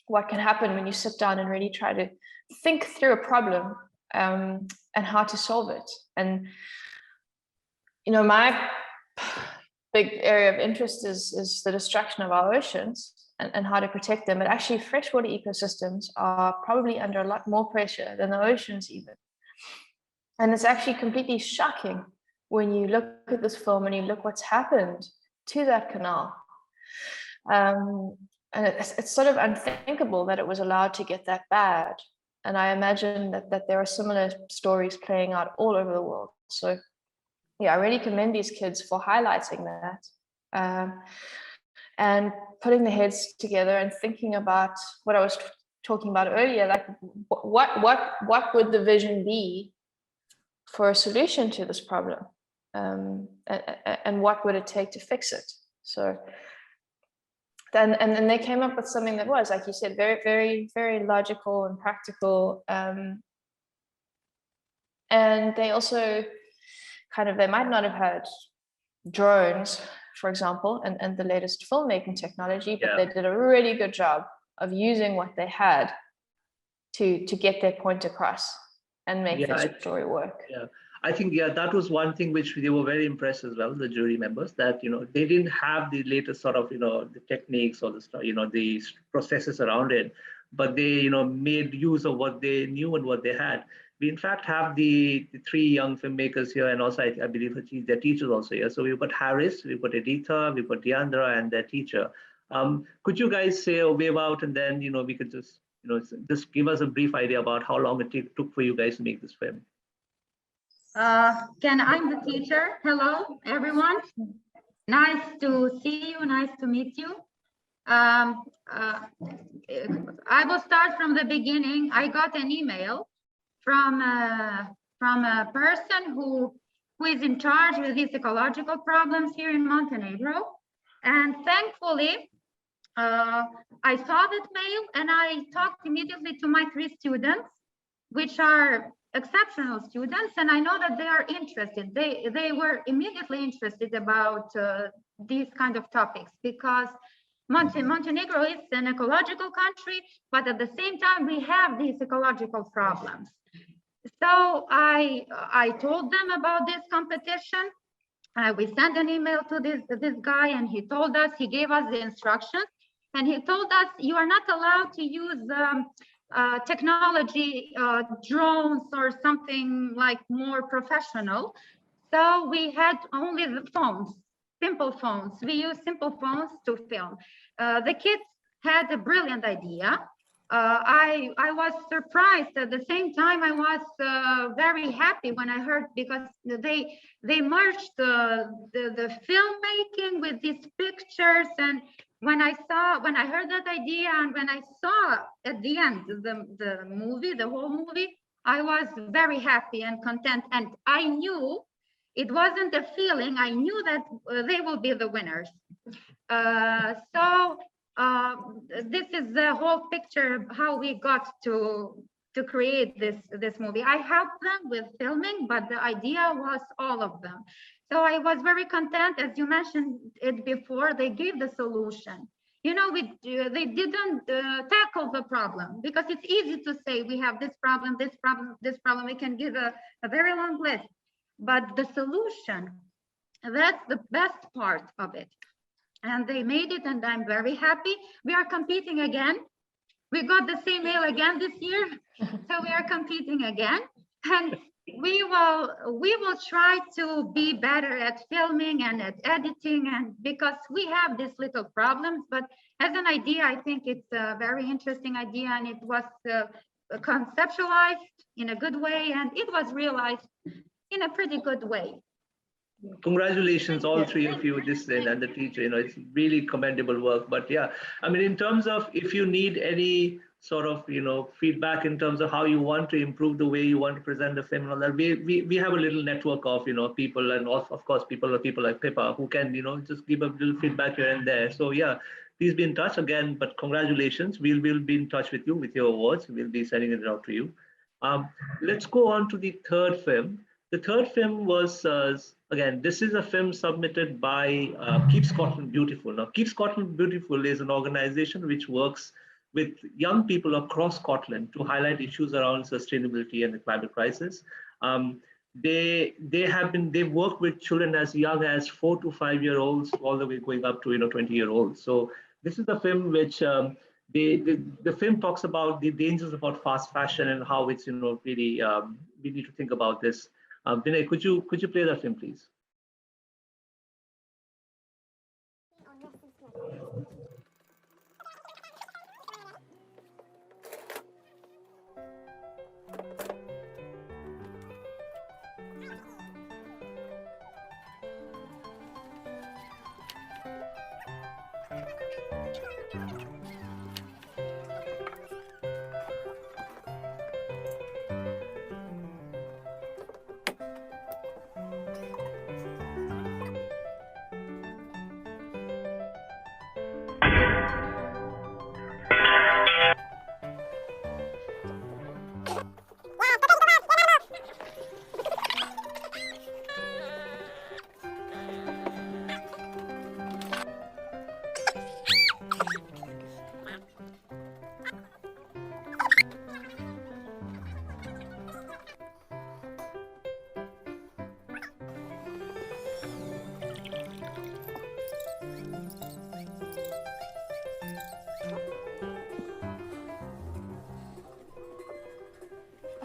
what can happen when you sit down and really try to think through a problem and how to solve it. And, you know, my big area of interest is the destruction of our oceans and how to protect them. But actually, freshwater ecosystems are probably under a lot more pressure than the oceans even. And it's actually completely shocking when you look at this film and you look what's happened to that canal. And it's sort of unthinkable that it was allowed to get that bad. And I imagine that there are similar stories playing out all over the world. So yeah, I really commend these kids for highlighting that and putting their heads together and thinking about what I was talking about earlier, like what would the vision be for a solution to this problem, and what would it take to fix it? So then they came up with something that was, like you said, very, very, very logical and practical. And they also they might not have had drones for example, and the latest filmmaking technology, but Yeah. they did a really good job of using what they had to get their point across and make Yeah, their story work. Yeah, I think, yeah, that was one thing which they were very impressed as well, the jury members, that, they didn't have the latest sort of, the techniques or the processes around it, but they, made use of what they knew and what they had. We in fact have the three young filmmakers here, and also I believe their teachers also here. So we've got Harris, we've got Editha, we've got Deandra, and their teacher. Could you guys say a wave out, and then, we could just give us a brief idea about how long it took for you guys to make this film? I'm the teacher. Hello, everyone. Nice to see you. Nice to meet you. I will start from the beginning. I got an email from a person who is in charge with these ecological problems here in Montenegro, and thankfully I saw that mail and I talked immediately to my 3 students, which are exceptional students, and I know that they are interested. They were immediately interested about these kind of topics, because Montenegro is an ecological country, but at the same time we have these ecological problems. So I told them about this competition. We sent an email to this guy, and he told us, he gave us the instructions, and he told us, you are not allowed to use technology, drones or something like more professional. So we had only the phones, simple phones. We use simple phones to film. The kids had a brilliant idea. I was surprised. At the same time, I was very happy when I heard, because they merged the filmmaking with these pictures. And when I heard that idea, and when I saw at the end the movie, the whole movie, I was very happy and content. And I knew, it wasn't a feeling, I knew that they will be the winners. This is the whole picture of how we got to create this movie. I helped them with filming, but the idea was all of them. So I was very content. As you mentioned it before, they gave the solution. They didn't tackle the problem, because it's easy to say we have this problem, this problem, this problem. We can give a very long list, but the solution, that's the best part of it. And they made it, and I'm very happy. We are competing again. We got the same mail again this year, so we are competing again, and we will try to be better at filming and at editing, and because we have these little problems, but as an idea, I think it's a very interesting idea, and it was conceptualized in a good way, and it was realized in a pretty good way. Congratulations, all three of you, this and the teacher. It's really commendable work. But yeah, I mean, in terms of, if you need any sort of feedback in terms of how you want to improve the way you want to present the film and all that, we have a little network of people, and also, of course, people like Pippa, who can just give a little feedback here and there. So yeah, please be in touch again. But congratulations, we'll be in touch with you with your awards. We'll be sending it out to you. Let's go on to the third film. The third film was, again, this is a film submitted by Keep Scotland Beautiful. Now, Keep Scotland Beautiful is an organization which works with young people across Scotland to highlight issues around sustainability and the climate crisis. They've worked with children as young as 4 to 5 year olds, all the way going up to 20-year-olds. So this is the film which the film talks about the dangers about fast fashion and how it's really we need to think about this. Vinay, could you play that film, please?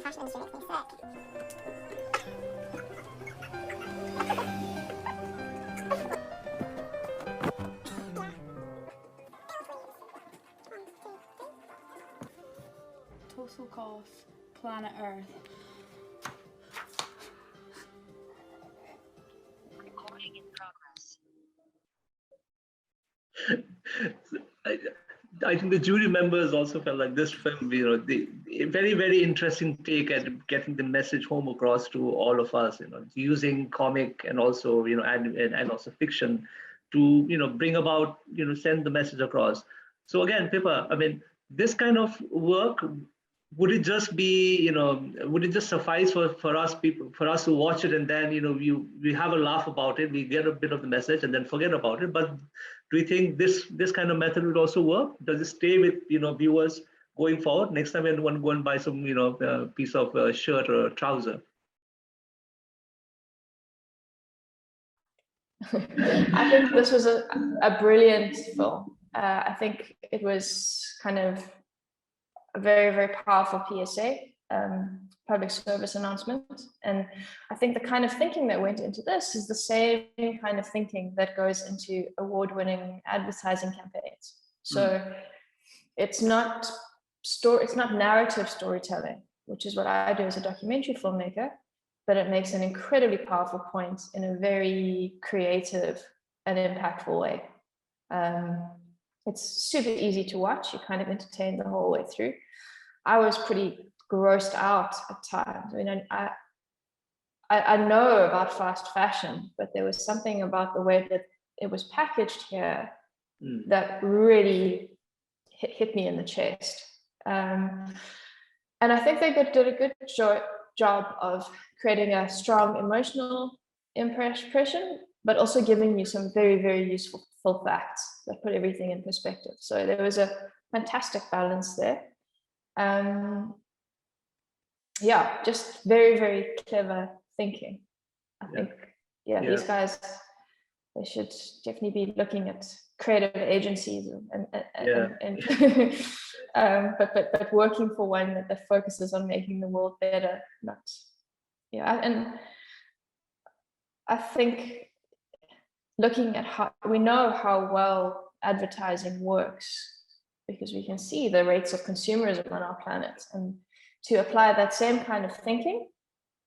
Total cough, planet Earth. Recording in progress. I think the jury members also felt like this film, the very, very interesting take at getting the message home across to all of us, using comic and also, and also fiction to, bring about, send the message across. So again, Pippa, I mean, this kind of work, would it just be, would it just suffice for us people, for us to watch it and then, we have a laugh about it, we get a bit of the message and then forget about it? But do you think this kind of method would also work? Does it stay with, viewers going forward? Next time anyone go and buy some, piece of shirt or a trouser? I think this was a brilliant film. I think it was kind of a very, very powerful PSA, public service announcement. And I think the kind of thinking that went into this is the same kind of thinking that goes into award-winning advertising campaigns. So it's not narrative storytelling, which is what I do as a documentary filmmaker, but it makes an incredibly powerful point in a very creative and impactful way. It's super easy to watch. You kind of entertained the whole way through. I was pretty grossed out at times. I mean, I know about fast fashion, but there was something about the way that it was packaged here that really hit me in the chest. And I think they did a good job of creating a strong emotional impression, but also giving you some very, very useful facts that put everything in perspective. So there was a fantastic balance there. Yeah, just very, very clever thinking. I think, these guys, they should definitely be looking at creative agencies but working for one that focuses on making the world better. And I think looking at how we know how well advertising works because we can see the rates of consumerism on our planet, and to apply that same kind of thinking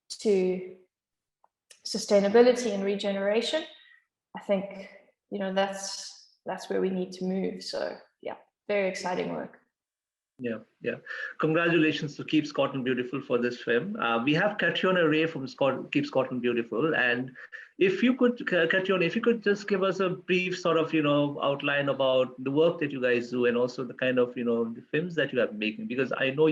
to sustainability and regeneration, I think that's where we need to move. So yeah, very exciting work. Yeah. Congratulations to Keep Scotland Beautiful for this film. We have Catriona Ray from Keep Scotland Beautiful, and if you could, Catriona, if you could just give us a brief sort of outline about the work that you guys do and also the kind of the films that you are making, because I know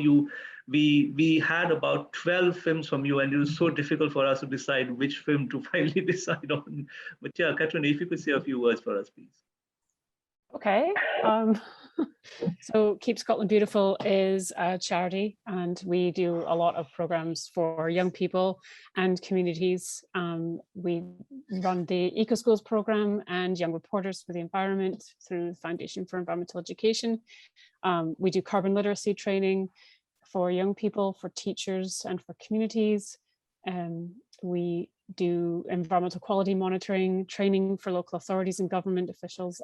we had about 12 films from you, and it was so difficult for us to decide which film to finally decide on. But yeah, Catriona, if you could say a few words for us, please. Okay. So Keep Scotland Beautiful is a charity, and we do a lot of programs for young people and communities. We run the Eco Schools program and Young Reporters for the Environment through the Foundation for Environmental Education. We do carbon literacy training for young people, for teachers, and for communities. We do environmental quality monitoring training for local authorities and government officials.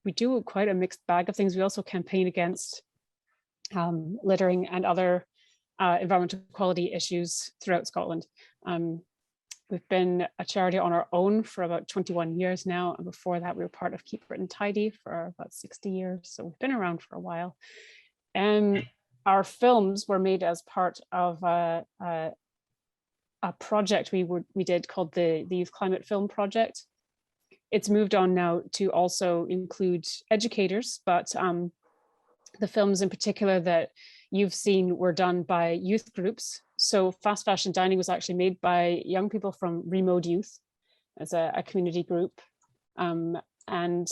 We do quite a mixed bag of things. We also campaign against littering and other environmental quality issues throughout Scotland. We've been a charity on our own for about 21 years now, and before that we were part of Keep Britain Tidy for about 60 years, so we've been around for a while. Our films were made as part of a project we did called the Youth Climate Film Project. It's moved on now to also include educators, but the films in particular that you've seen were done by youth groups. So Fast Fashion Dining was actually made by young people from Remote Youth as a community group. And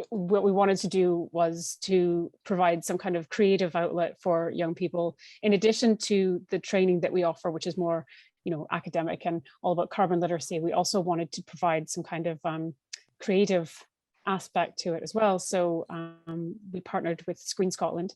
what we wanted to do was to provide some kind of creative outlet for young people, in addition to the training that we offer, which is more academic and all about carbon literacy. We also wanted to provide some kind of creative aspect to it as well. So we partnered with Screen Scotland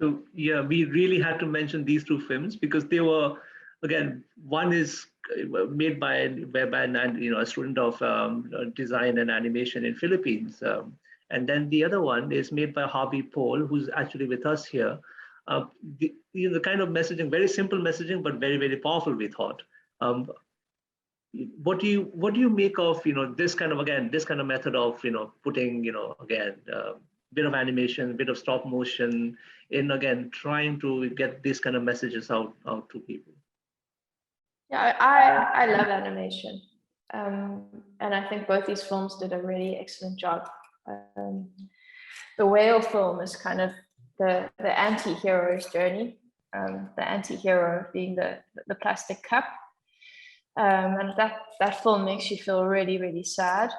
So yeah, we really had to mention these two films because they were, again, one is made by a student of design and animation in Philippines, and then the other one is made by Harvey Paul, who's actually with us here. The kind of messaging, very simple messaging, but very, very powerful, we thought. What do you make of this kind of method of putting bit of animation, bit of stop motion in, again, trying to get these kind of messages out to people? Yeah, I love animation, and I think both these films did a really excellent job. The whale film is kind of the anti-hero's journey, the anti-hero being the plastic cup, and that film makes you feel really, really sad,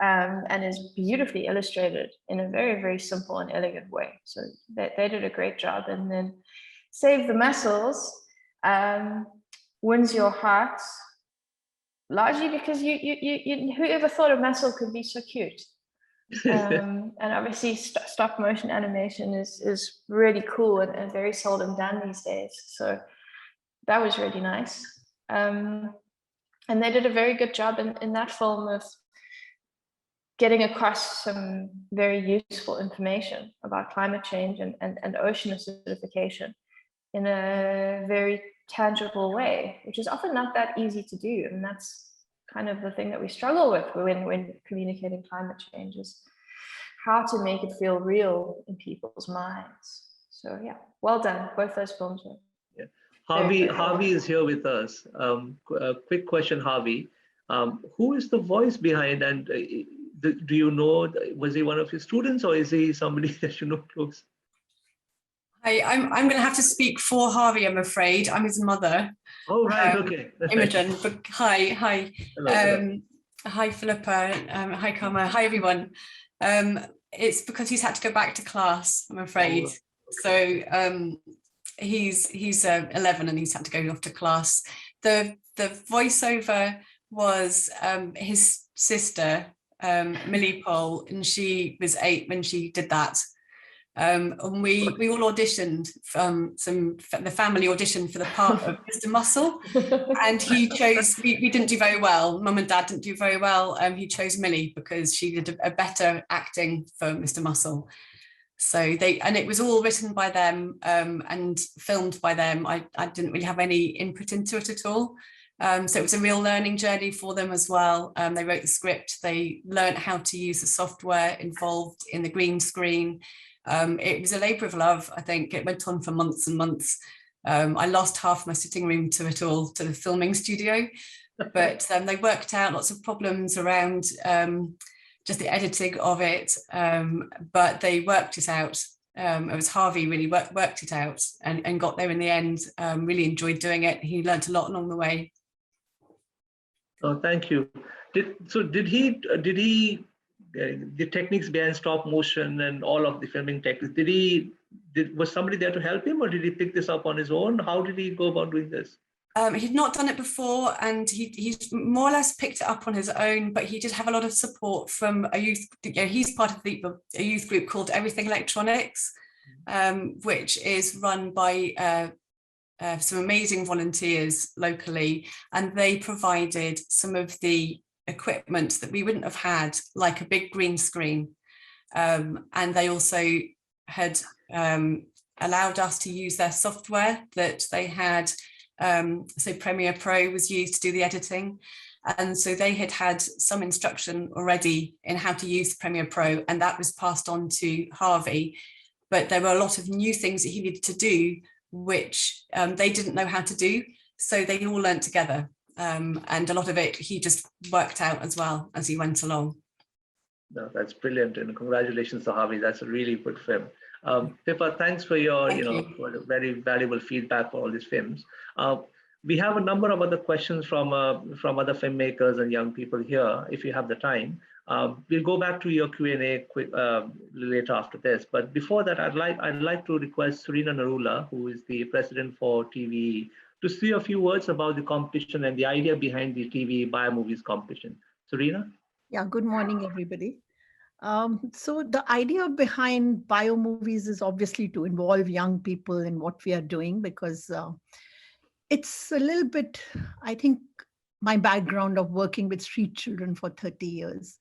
and is beautifully illustrated in a very, very simple and elegant way. So they did a great job. And then Save the Mussels wins your hearts largely because you whoever thought a mussel could be so cute. And obviously stop motion animation is really cool and very seldom done these days. So that was really nice. And they did a very good job in that film of getting across some very useful information about climate change and ocean acidification in a very tangible way, which is often not that easy to do. And that's kind of the thing that we struggle with when communicating climate change, is how to make it feel real in people's minds. So yeah, well done. Both those films were. Yeah. Harvey is here with us. A quick question, Harvey. Who is the voice behind, and do you know, was he one of your students or is he somebody that you know close? Hi, I'm going to have to speak for Harvey, I'm afraid. I'm his mother. Oh, right, okay. Imogen, but hi. Hello. Hi, Philippa. Hi, Karma. Hi, everyone. It's because he's had to go back to class, I'm afraid. Oh, okay. So he's 11 and he's had to go off to class. The voiceover was his sister, Millie Pole, and she was 8 when she did that. And we all auditioned, the family auditioned for the part of Mr. Muscle, and he chose, we didn't do very well, Mum and Dad didn't do very well, he chose Millie because she did a better acting for Mr. Muscle. So and it was all written by them and filmed by them. I didn't really have any input into it at all. So it was a real learning journey for them as well. They wrote the script, they learned how to use the software involved in the green screen. It was a labour of love, I think. It went on for months and months. I lost half my sitting room to it all, to the filming studio. But they worked out lots of problems around just the editing of it, but they worked it out. It was Harvey really worked it out and got there in the end. Really enjoyed doing it. He learnt a lot along the way. Oh, thank you. Did he the techniques behind stop motion and all of the filming techniques, was somebody there to help him, or did he pick this up on his own? How did he go about doing this? He'd not done it before, and he more or less picked it up on his own, but he did have a lot of support from a youth, he's part of a youth group called Everything Electronics, which is run by some amazing volunteers locally, and they provided some of the equipment that we wouldn't have had, like a big green screen, and they also had allowed us to use their software that they had. So Premiere Pro was used to do the editing, and so they had some instruction already in how to use Premiere Pro, and that was passed on to Harvey. But there were a lot of new things that he needed to do which they didn't know how to do, so they all learnt together, and a lot of it he just worked out as well as he went along. No, that's brilliant, and congratulations to Harvey. That's a really good film. Pippa, thanks for your for the very valuable feedback for all these films. We have a number of other questions from other filmmakers and young people here, if you have the time. We'll go back to your Q&A later after this. But before that, I'd like to request Serena Narula, who is the president for TV, to say a few words about the competition and the idea behind the TV Biomovies competition. Serena? Yeah, good morning, everybody. So the idea behind bio movies is obviously to involve young people in what we are doing, because it's a little bit, I think, my background of working with street children for 30 years.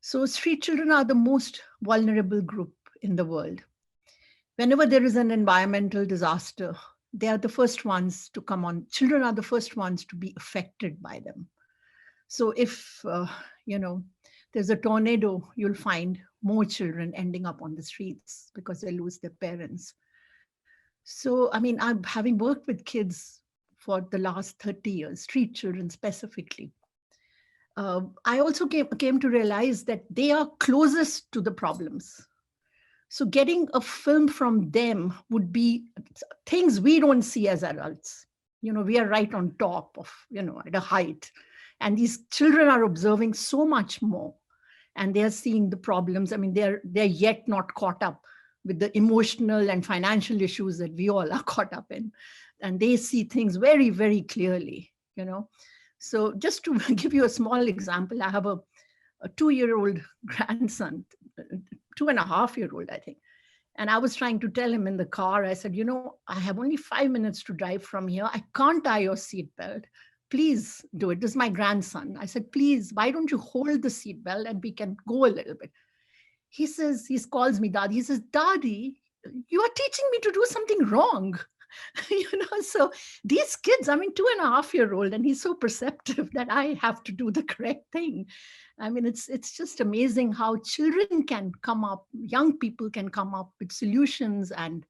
So street children are the most vulnerable group in the world. Whenever there is an environmental disaster, they are the first ones to come on. Children are the first ones to be affected by them. So if, there's a tornado, you'll find more children ending up on the streets because they lose their parents. So, I mean, I'm having worked with kids for the last 30 years, street children specifically. I also came to realize that they are closest to the problems. So getting a film from them would be things we don't see as adults. We are right on top of, at a height. And these children are observing so much more. And they're seeing the problems. I mean, they're yet not caught up with the emotional and financial issues that we all are caught up in. And they see things very, very clearly, So just to give you a small example, I have a 2-year-old grandson, 2.5-year-old, I think. And I was trying to tell him in the car, I said, I have only 5 minutes to drive from here. I can't tie your seatbelt. Please do it. This is my grandson. I said, please, why don't you hold the seatbelt and we can go a little bit. He calls me Daddy. He says, Daddy, you are teaching me to do something wrong. So these kids, 2.5-year-old, and he's so perceptive that I have to do the correct thing. I mean, it's just amazing how children can come up, young people can come up with solutions, and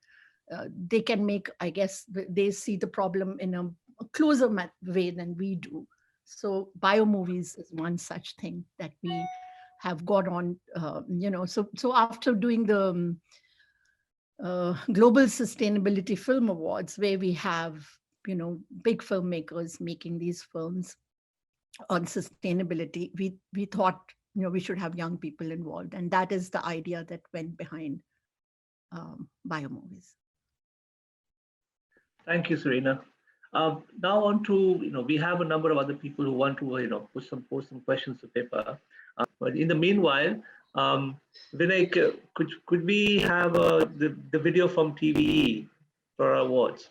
they can make, I guess, they see the problem in a closer way than we do. So bio movies is one such thing that we have got on, so after doing the Global Sustainability Film Awards, where we have, big filmmakers making these films on sustainability, we thought, we should have young people involved. And that is the idea that went behind bio movies. Thank you, Serena. Now on to, we have a number of other people who want to, post some questions to Pippa. But in the meanwhile, Vinay, could we have the video from TVE for our awards?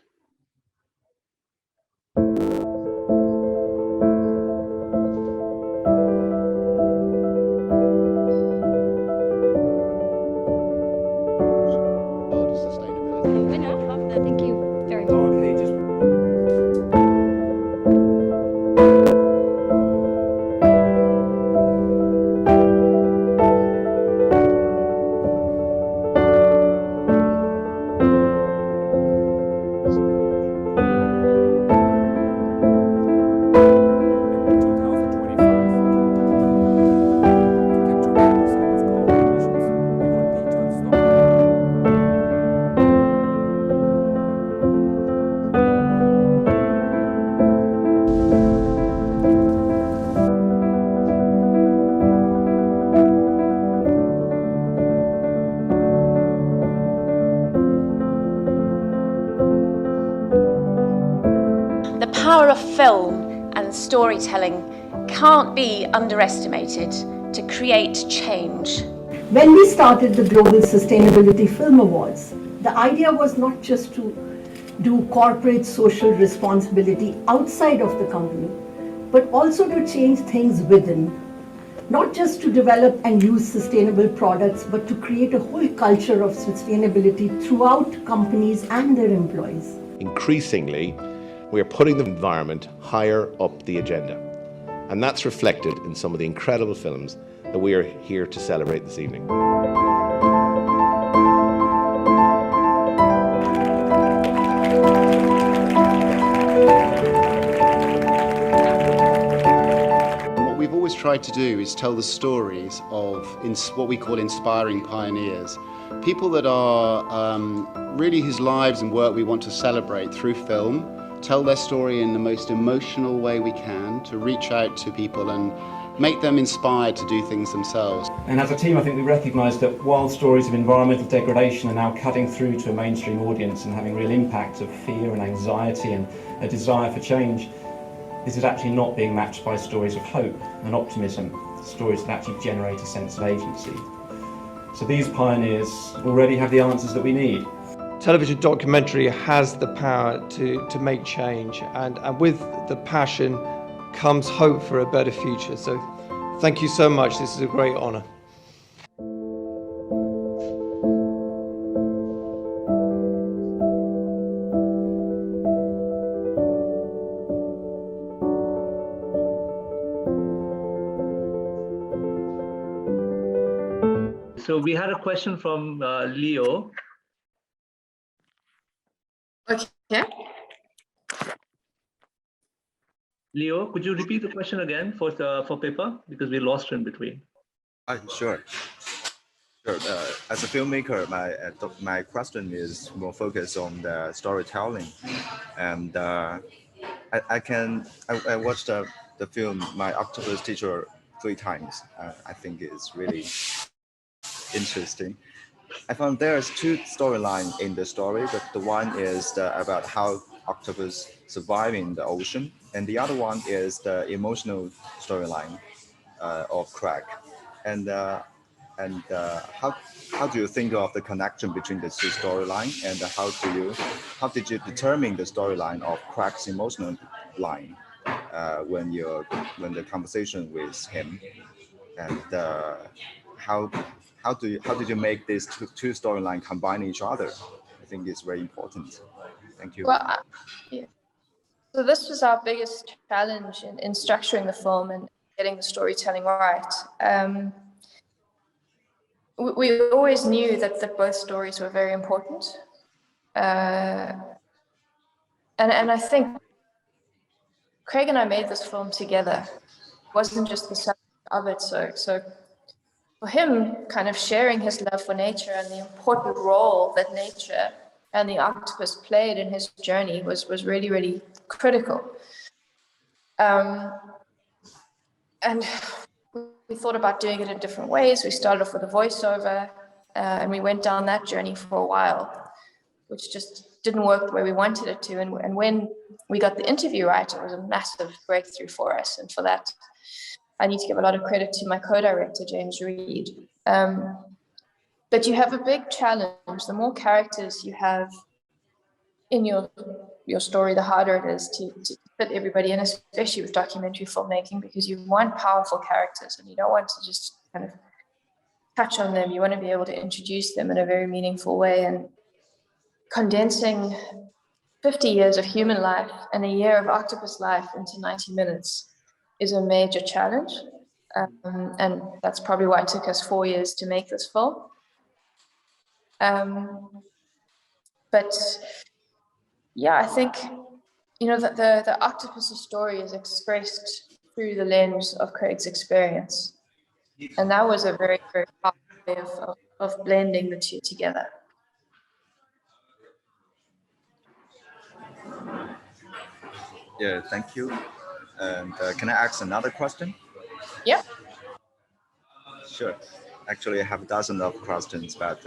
Thank you very much. The power of film and storytelling can't be underestimated to create change. When we started the Global Sustainability Film Awards, the idea was not just to do corporate social responsibility outside of the company, but also to change things within. Not just to develop and use sustainable products, but to create a whole culture of sustainability throughout companies and their employees. Increasingly, we are putting the environment higher up the agenda. And that's reflected in some of the incredible films that we are here to celebrate this evening. What we've always tried to do is tell the stories of what we call inspiring pioneers. People that are really whose lives and work we want to celebrate through film, tell their story in the most emotional way we can, to reach out to people and make them inspired to do things themselves. And as a team, I think we recognise that while stories of environmental degradation are now cutting through to a mainstream audience and having real impact of fear and anxiety and a desire for change, this is actually not being matched by stories of hope and optimism. stories that actually generate a sense of agency. So these pioneers already have the answers that we need. Television documentary has the power to make change, and with the passion comes hope for a better future. So thank you so much. This is a great honor. So we had a question from Leo. Okay. Leo, could you repeat the question again for Pippa, because we lost her in between? Sure. As a filmmaker, my question is more focused on the storytelling, and I watched the film My Octopus Teacher 3 times. I think it's really interesting. I found there's 2 storylines in the story, but the one is about how octopus survive in the ocean, and the other one is the emotional storyline of Craig. And how do you think of the connection between the 2 storylines, and how did you determine the storyline of Craig's emotional line when the conversation with him, and how did you make these two storylines combine each other? I think it's very important. Thank you. Well, yeah. So this was our biggest challenge in structuring the film and getting the storytelling right. We always knew that both stories were very important. And I think Craig and I made this film together. It wasn't just the subject of it. So for him, kind of sharing his love for nature and the important role that nature and the octopus played in his journey was really, really critical. And we thought about doing it in different ways. We started off with a voiceover, and we went down that journey for a while, which just didn't work the way we wanted it to. And when we got the interview right, it was a massive breakthrough for us. And for that, I need to give a lot of credit to my co-director, James Reed. But you have a big challenge. The more characters you have in your story, the harder it is to fit everybody in, especially with documentary filmmaking, because you want powerful characters and you don't want to just kind of touch on them. You want to be able to introduce them in a very meaningful way, and condensing 50 years of human life and a year of octopus life into 90 minutes is a major challenge. And that's probably why it took us 4 years to make this film. But yeah, I think, you know, that the octopus's story is expressed through the lens of Craig's experience. And that was a very, very powerful way of blending the two together. Yeah, thank you. And can I ask another question? Yeah. Sure. Actually, I have dozens of questions, but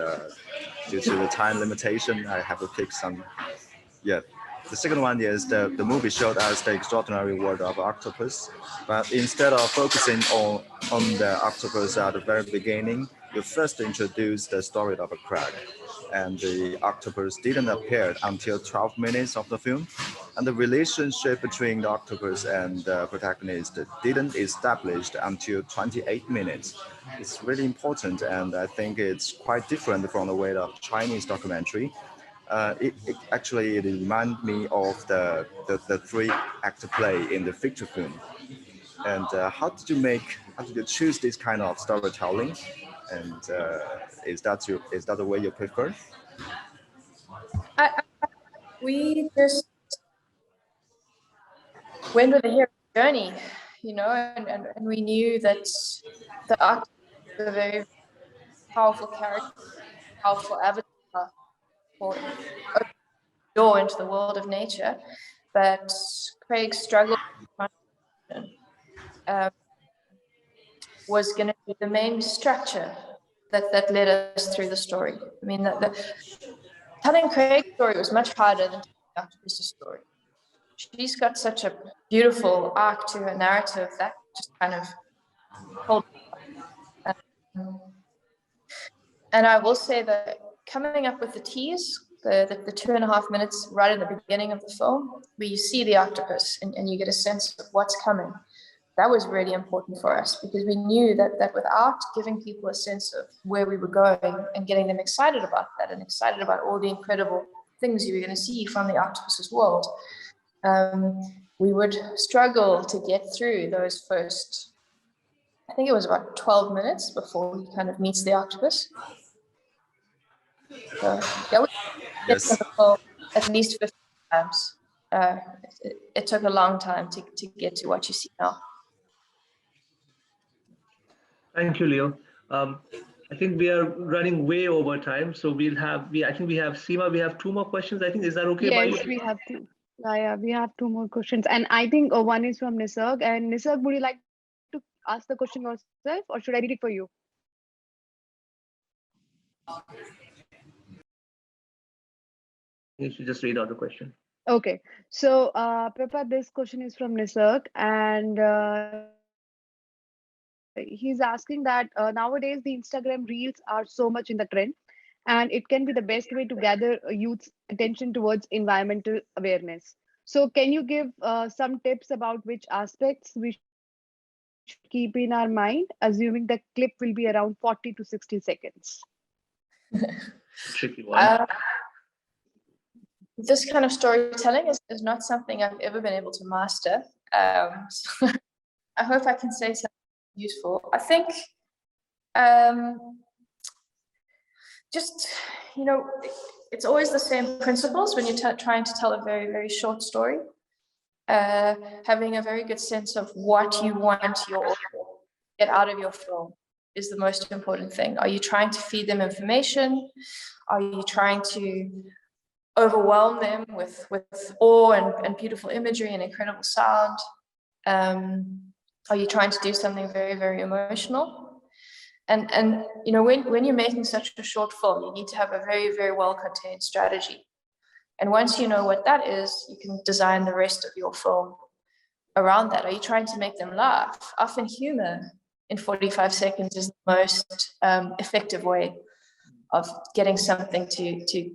due to the time limitation, I have to pick some. Yeah. The second one is the movie showed us the extraordinary world of octopus, but instead of focusing on the octopus at the very beginning, you first introduced the story of a Craig, and the octopus didn't appear until 12 minutes of the film, and the relationship between the octopus and the protagonist didn't establish until 28 minutes. It's really important, and I think it's quite different from the way of Chinese documentary. It actually reminds me of the 3-act play in the feature film. And how did you choose this kind of storytelling? And is that the way you prefer? We just went with the hero journey, you know, and we knew that the octopus was a very powerful character, powerful avatar for opening the door into the world of nature. But Craig struggled was going to be the main structure that led us through the story. I mean, telling Craig's story was much harder than telling the octopus's story. She's got such a beautiful arc to her narrative that just kind of And I will say that coming up with the tease, the 2.5 minutes right at the beginning of the film, where you see the octopus and you get a sense of what's coming, that was really important for us, because we knew that without giving people a sense of where we were going and getting them excited about that and excited about all the incredible things you were going to see from the octopus's world, we would struggle to get through those first, I think it was about 12 minutes before he kind of meets the octopus. So yeah, we did the film at least 50 times. It took a long time to get to what you see now. Thank you, Leo. I think we are running way over time, so I think we have Seema. We have 2 more questions. I think, is that okay by you? Yes, we have 2. Yeah, we have 2 more questions, and I think one is from Nisarg. And Nisarg, would you like to ask the question yourself, or should I read it for you? You should just read out the question. Okay, so Pippa, this question is from Nisarg, and he's asking that nowadays the Instagram reels are so much in the trend, and it can be the best way to gather youth's attention towards environmental awareness. So can you give some tips about which aspects we should keep in our mind, assuming the clip will be around 40 to 60 seconds? Tricky one. This kind of storytelling is not something I've ever been able to master. So I hope I can say something useful. I think just, it's always the same principles when you're trying to tell a very, very short story. Having a very good sense of what you want your audience to get out of your film is the most important thing. Are you trying to feed them information? Are you trying to overwhelm them with awe and beautiful imagery and incredible sound? Are you trying to do something very, very emotional? And when you're making such a short film, you need to have a very, very well-contained strategy. And once you know what that is, you can design the rest of your film around that. Are you trying to make them laugh? Often humor in 45 seconds is the most effective way of getting something to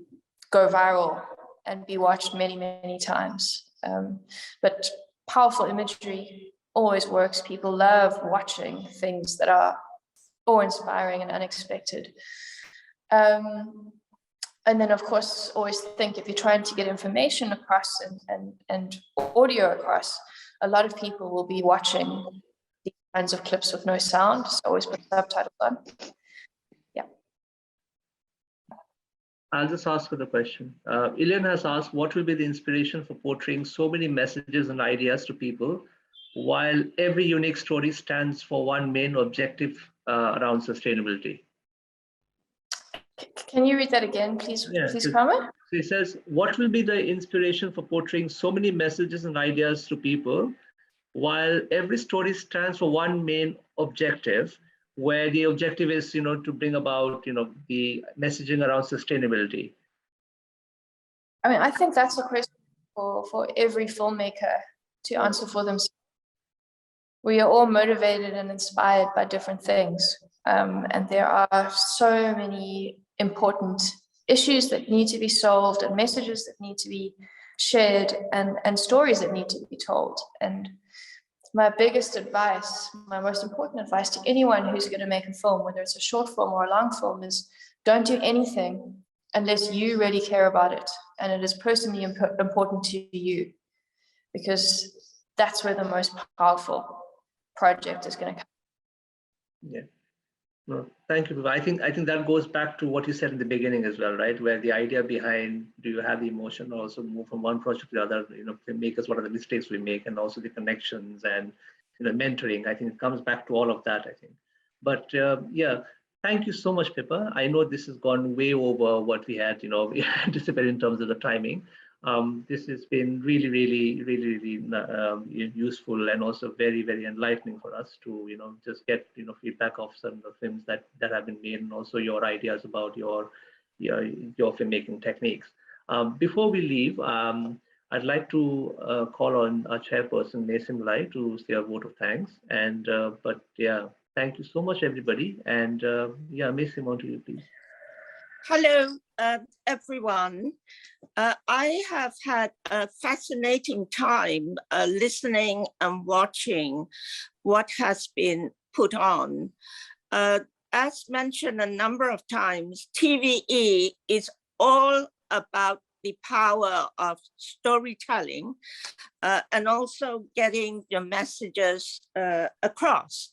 go viral and be watched many, many times. But powerful imagery always works. People love watching things that are awe-inspiring and unexpected. And then, of course, always think if you're trying to get information across and audio across, a lot of people will be watching these kinds of clips with no sound. So always put subtitles on. Yeah. I'll just ask her the question. Ilian has asked, what will be the inspiration for portraying so many messages and ideas to people, while every unique story stands for one main objective around sustainability? Can you read that again, please? Yeah, please comment. So he says, what will be the inspiration for portraying so many messages and ideas to people, while every story stands for one main objective, where the objective is, to bring about, the messaging around sustainability? I mean, I think that's a question for every filmmaker to answer for themselves. We are all motivated and inspired by different things. And there are so many important issues that need to be solved and messages that need to be shared and stories that need to be told. And my biggest advice, my most important advice to anyone who's going to make a film, whether it's a short film or a long film, is don't do anything unless you really care about it and it is personally important to you, because that's where the most powerful project is going to come. Yeah. No, thank you. I think that goes back to what you said in the beginning as well, right? Where the idea behind, do you have the emotion also move from one project to the other, filmmakers, what are the mistakes we make, and also the connections and mentoring. I think it comes back to all of that, I think. But yeah, thank you so much, Pippa. I know this has gone way over what we had, we anticipated in terms of the timing. This has been really, really, really, really useful and also very, very enlightening for us to, just get, feedback of some of the films that have been made, and also your ideas about your filmmaking techniques. Before we leave, I I'd like to call on our chairperson, Nasim Lai, to say a vote of thanks. And but yeah, thank you so much, everybody. And yeah, Nasim, on to you, please. Hello, everyone. I have had a fascinating time listening and watching what has been put on. As mentioned a number of times, TVE is all about the power of storytelling and also getting your messages across.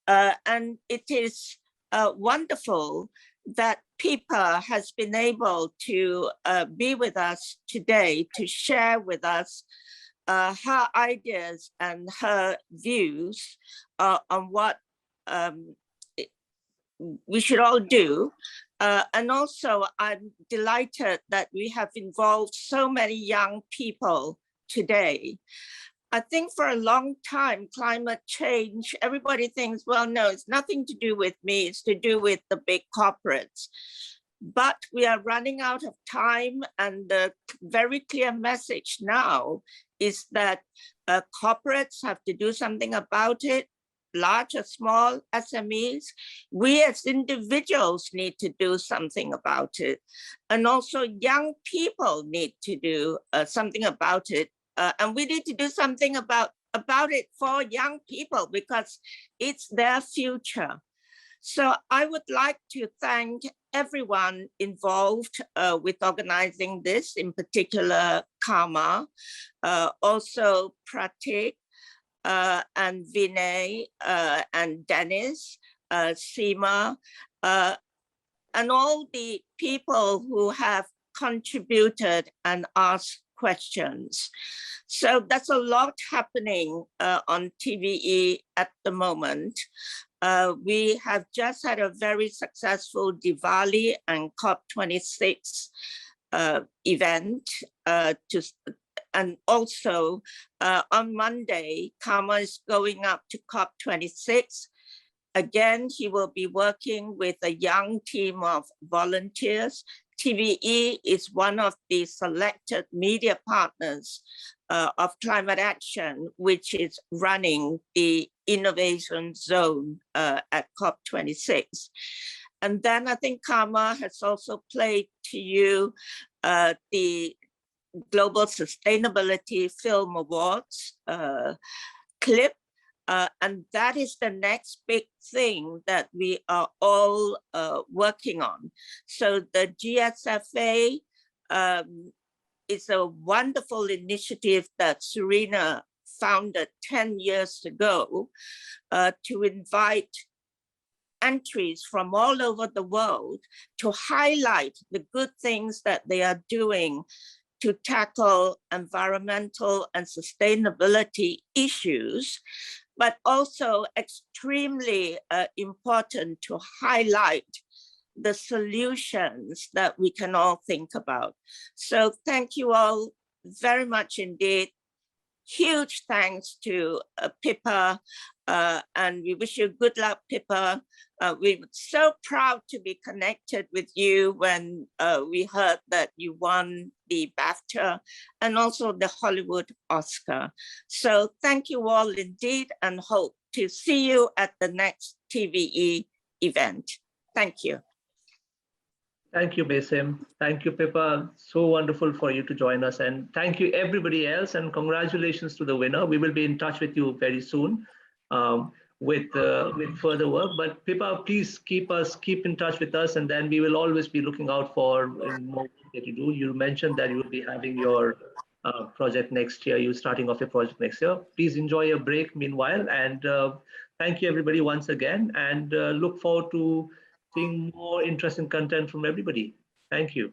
And it is wonderful that Pippa has been able to be with us today to share with us her ideas and her views on what we should all do. And also, I'm delighted that we have involved so many young people today. I think for a long time, climate change, everybody thinks, well, no, it's nothing to do with me, it's to do with the big corporates. But we are running out of time, and the very clear message now is that corporates have to do something about it, large or small SMEs. We as individuals need to do something about it. And also young people need to do something about it. And we need to do something about it for young people because it's their future. So I would like to thank everyone involved with organizing this, in particular Karma, also Pratik, and Vinay, and Dennis, Seema, and all the people who have contributed and asked questions. So that's a lot happening on TVE at the moment. We have just had a very successful Diwali and COP26 event and also on Monday, Karma is going up to COP26. Again, he will be working with a young team of volunteers. TVE is one of the selected media partners of climate action, which is running the innovation zone at COP26. And then I think Karma has also played to you the Global Sustainability Film Awards clip. And that is the next big thing that we are all working on. So the GSFA is a wonderful initiative that Serena founded 10 years ago to invite entries from all over the world to highlight the good things that they are doing to tackle environmental and sustainability issues, but also extremely important to highlight the solutions that we can all think about. So thank you all very much indeed. Huge thanks to Pippa, and we wish you good luck, Pippa. We were so proud to be connected with you when we heard that you won the BAFTA and also the Hollywood Oscar. So thank you all indeed, and hope to see you at the next TVE event. Thank you. Thank you, Basim. Thank you, Pippa. So wonderful for you to join us. And thank you, everybody else. And congratulations to the winner. We will be in touch with you very soon with further work. But Pippa, please keep in touch with us. And then we will always be looking out for more that you do. You mentioned that you will be having your project next year. You're starting off your project next year. Please enjoy your break meanwhile. And thank you, everybody, once again. And look forward to seeing more interesting content from everybody. Thank you.